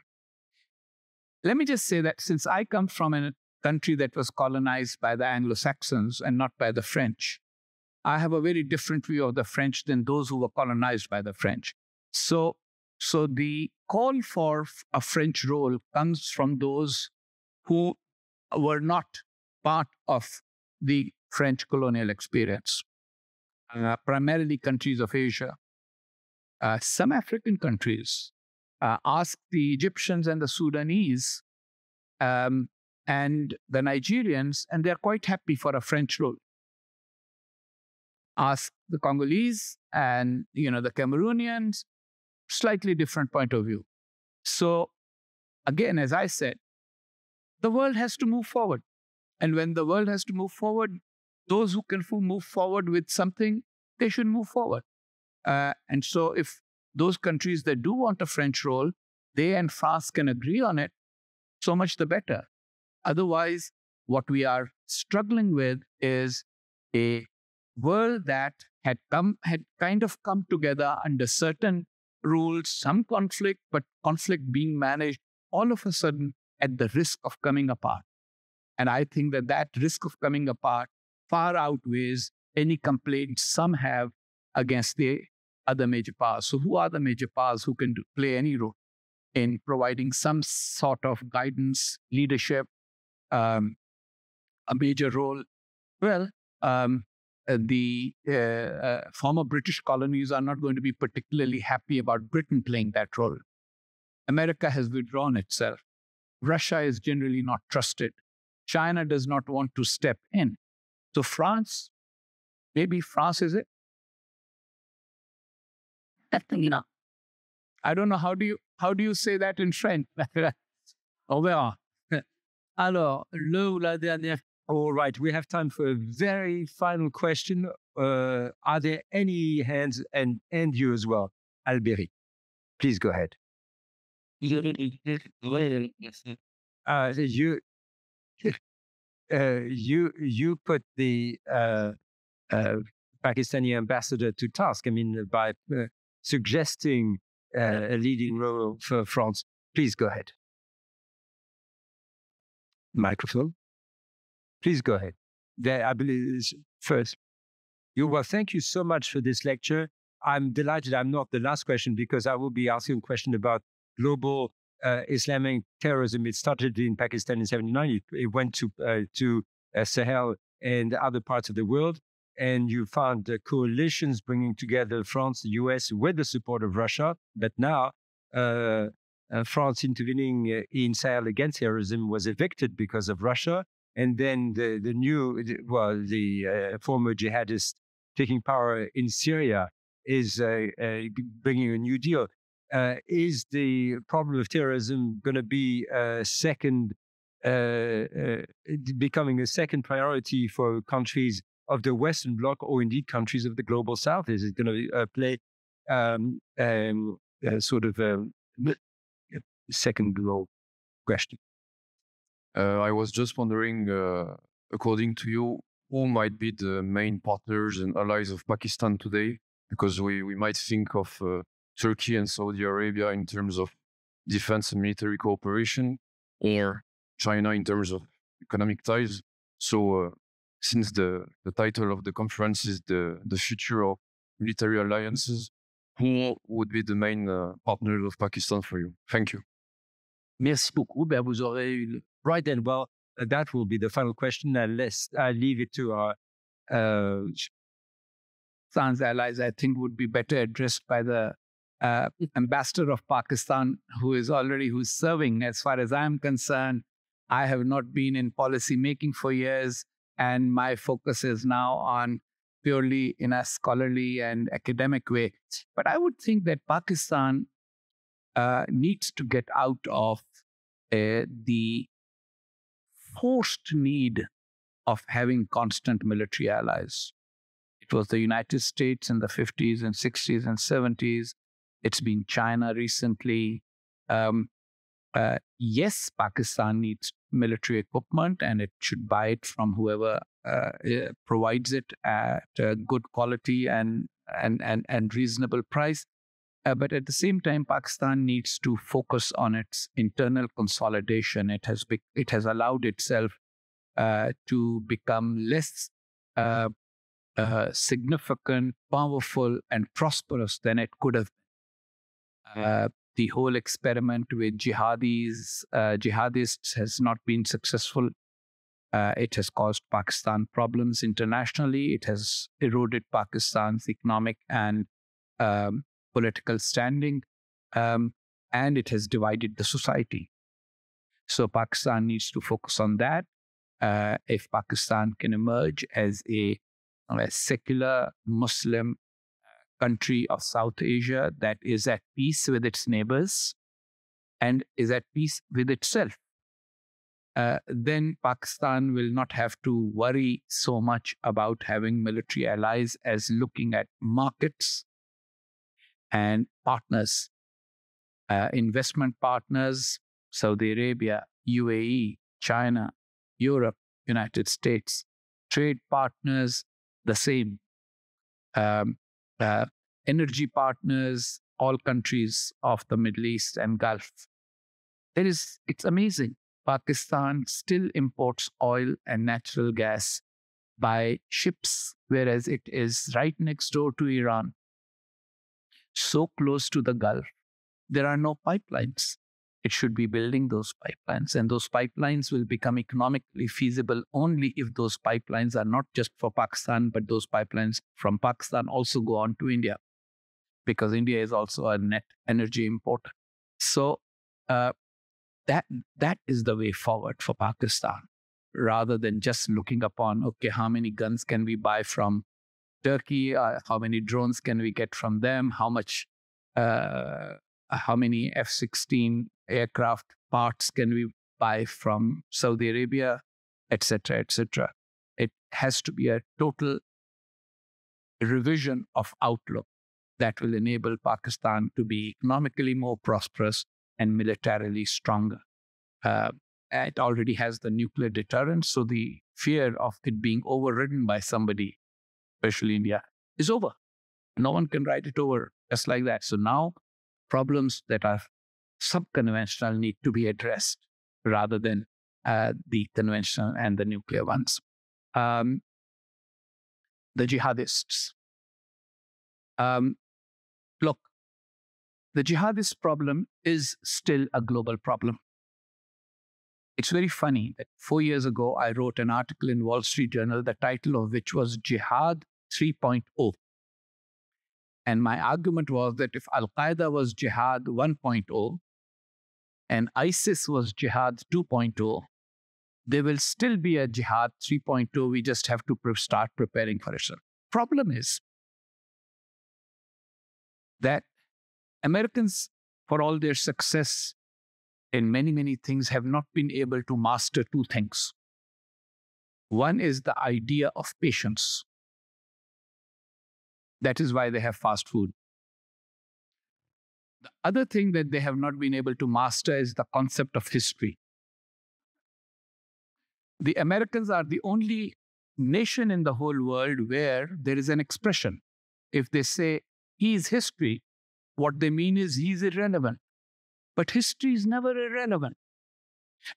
Let me just say that since I come from a country that was colonized by the Anglo-Saxons and not by the French, I have a very different view of the French than those who were colonized by the French. So the call for a French role comes from those who were not part of the French colonial experience, primarily countries of Asia. Some African countries ask the Egyptians and the Sudanese and the Nigerians, and they're quite happy for a French role. Ask the Congolese and the Cameroonians, slightly different point of view. So again, as I said, the world has to move forward. And when the world has to move forward, those who can move forward with something, they should move forward. And so if those countries that do want a French role, they and France can agree on it, so much the better. Otherwise, what we are struggling with is a world that had kind of come together under certain rules, some conflict, but conflict being managed all of a sudden at the risk of coming apart. And I think that risk of coming apart far outweighs any complaints some have against the other major powers. So who are the major powers who can play any role in providing some sort of guidance, leadership, a major role? Well, the former British colonies are not going to be particularly happy about Britain playing that role. America has withdrawn itself. Russia is generally not trusted. China does not want to step in. So France, maybe France is it? I don't know. How do you say that in French? On verra. Alors, le ou la dernière. All right, we have time for a very final question. Are there any hands, and you as well, Alberi? Please go ahead. You put the Pakistani ambassador to task. I mean, by suggesting a leading role for France. Please go ahead. Microphone. Please go ahead. There, I believe, is first. Well, thank you so much for this lecture. I'm delighted I'm not the last question because I will be asking a question about global Islamic terrorism. It started in Pakistan in 1979. It went to Sahel and other parts of the world. And you found coalitions bringing together France, the US, with the support of Russia. But now, France intervening in Sahel against terrorism was evicted because of Russia. And then the former jihadist taking power in Syria is bringing a new deal. Is the problem of terrorism going to be becoming a second priority for countries of the Western Bloc, or indeed countries of the global South? Is it going to play sort of a second role? Question. I was just wondering, according to you, who might be the main partners and allies of Pakistan today? Because we might think of Turkey and Saudi Arabia in terms of defense and military cooperation, or China in terms of economic ties. So since the title of the conference is the future of military alliances, who would be the main partners of Pakistan for you? Thank you. Merci beaucoup. Ben, vous aurez une... Right then, well, that will be the final question, unless I leave it to our Pakistan's allies, I think, would be better addressed by the ambassador of Pakistan, who's serving. As far as I'm concerned, I have not been in policy making for years, and my focus is now on purely in a scholarly and academic way. But I would think that Pakistan needs to get out of the forced need of having constant military allies. It was the United States in the 50s and 60s and 70s. It's been China recently. Yes, Pakistan needs military equipment, and it should buy it from whoever provides it at good quality and reasonable price. But at the same time, Pakistan needs to focus on its internal consolidation. It has allowed itself to become less significant, powerful, and prosperous than it could have been. The whole experiment with jihadists has not been successful. It has caused Pakistan problems internationally. It has eroded Pakistan's economic and political standing, and it has divided the society. So Pakistan needs to focus on that. If Pakistan can emerge as a secular Muslim country of South Asia that is at peace with its neighbors and is at peace with itself, then Pakistan will not have to worry so much about having military allies as looking at markets and partners, investment partners, Saudi Arabia, UAE, China, Europe, United States, trade partners, the same. Energy partners, all countries of the Middle East and Gulf. It's amazing. Pakistan still imports oil and natural gas by ships, whereas it is right next door to Iran, so close to the Gulf. There are no pipelines. It should be building those pipelines, and those pipelines will become economically feasible only if those pipelines are not just for Pakistan, but those pipelines from Pakistan also go on to India, because India is also a net energy importer. So that is the way forward for Pakistan, rather than just looking upon, okay, how many guns can we buy from Turkey? How many drones can we get from them? How many F-16 aircraft parts can we buy from Saudi Arabia, etc., etc. It has to be a total revision of outlook that will enable Pakistan to be economically more prosperous and militarily stronger. It already has the nuclear deterrence, so the fear of it being overridden by somebody, especially India, is over. No one can ride it over just like that. So now problems that are subconventional need to be addressed rather than the conventional and the nuclear ones. The jihadists. Look, the jihadist problem is still a global problem. It's very funny that 4 years ago, I wrote an article in Wall Street Journal, the title of which was Jihad 3.0. And my argument was that if Al-Qaeda was Jihad 1.0 and ISIS was Jihad 2.0, there will still be a Jihad 3.0. We just have to start preparing for it. Problem is that Americans, for all their success in many, many things, have not been able to master two things. One is the idea of patience. That is why they have fast food. The other thing that they have not been able to master is the concept of history. The Americans are the only nation in the whole world where there is an expression. If they say, he is history, what they mean is he is irrelevant. But history is never irrelevant.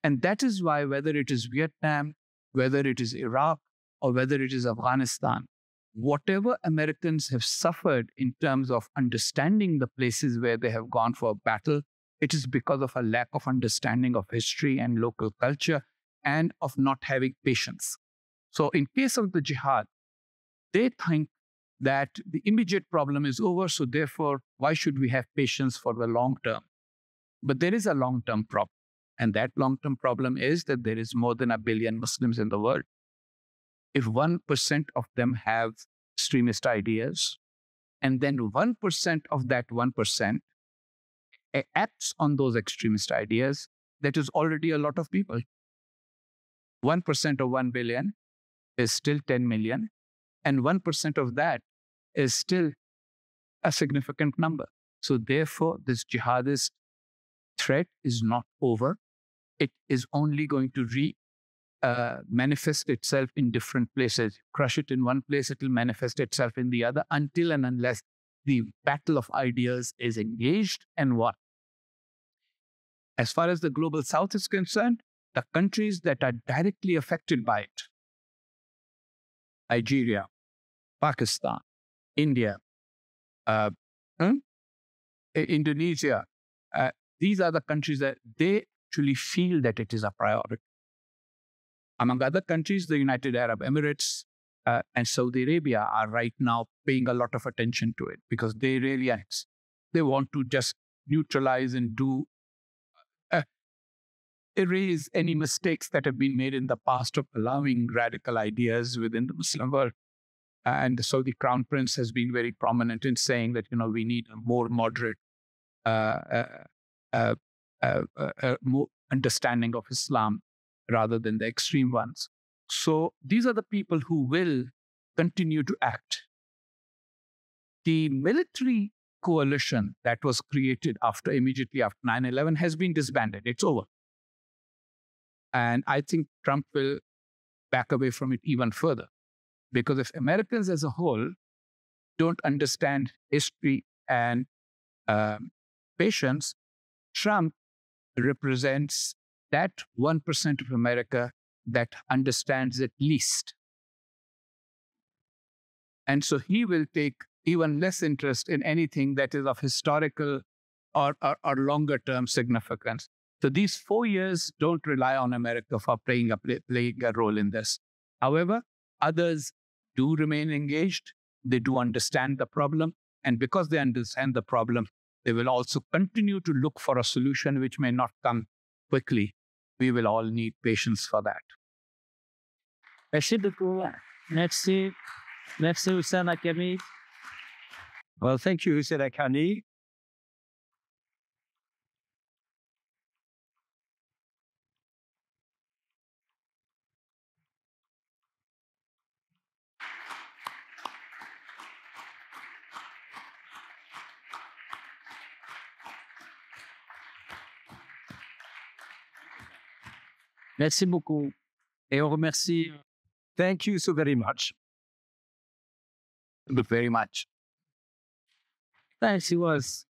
And that is why, whether it is Vietnam, whether it is Iraq, or whether it is Afghanistan, whatever Americans have suffered in terms of understanding the places where they have gone for battle, it is because of a lack of understanding of history and local culture and of not having patience. So in case of the jihad, they think that the immediate problem is over, so therefore, why should we have patience for the long term? But there is a long-term problem. And that long-term problem is that there is more than 1 billion Muslims in the world. If 1% of them have extremist ideas, and then 1% of that 1% acts on those extremist ideas, that is already a lot of people. 1% of 1 billion is still 10 million, and 1% of that is still a significant number. So therefore, this jihadist threat is not over. It is only going to manifest itself in different places. Crush it in one place, it will manifest itself in the other until and unless the battle of ideas is engaged and won. As far as the global south is concerned, the countries that are directly affected by it, Nigeria, Pakistan, India, Indonesia, these are the countries that they actually feel that it is a priority. Among other countries, the United Arab Emirates and Saudi Arabia are right now paying a lot of attention to it because they realize they want to just neutralize and erase any mistakes that have been made in the past of allowing radical ideas within the Muslim world. And the Saudi Crown Prince has been very prominent in saying that, we need a more moderate more understanding of Islam rather than the extreme ones. So these are the people who will continue to act. The military coalition that was created immediately after 9/11 has been disbanded. It's over. And I think Trump will back away from it even further. Because if Americans as a whole don't understand history and patience, Trump represents that 1% of America that understands it least. And so he will take even less interest in anything that is of historical or longer term significance. So these 4 years don't rely on America for playing a role in this. However, others do remain engaged. They do understand the problem. And because they understand the problem, they will also continue to look for a solution which may not come quickly. We will all need patience for that. Merci beaucoup. Merci. Merci, Husain Haqqani. Well, thank you, Husain Haqqani. Merci beaucoup. Et on remercie. Thank you so very much. Very much. Thanks. It was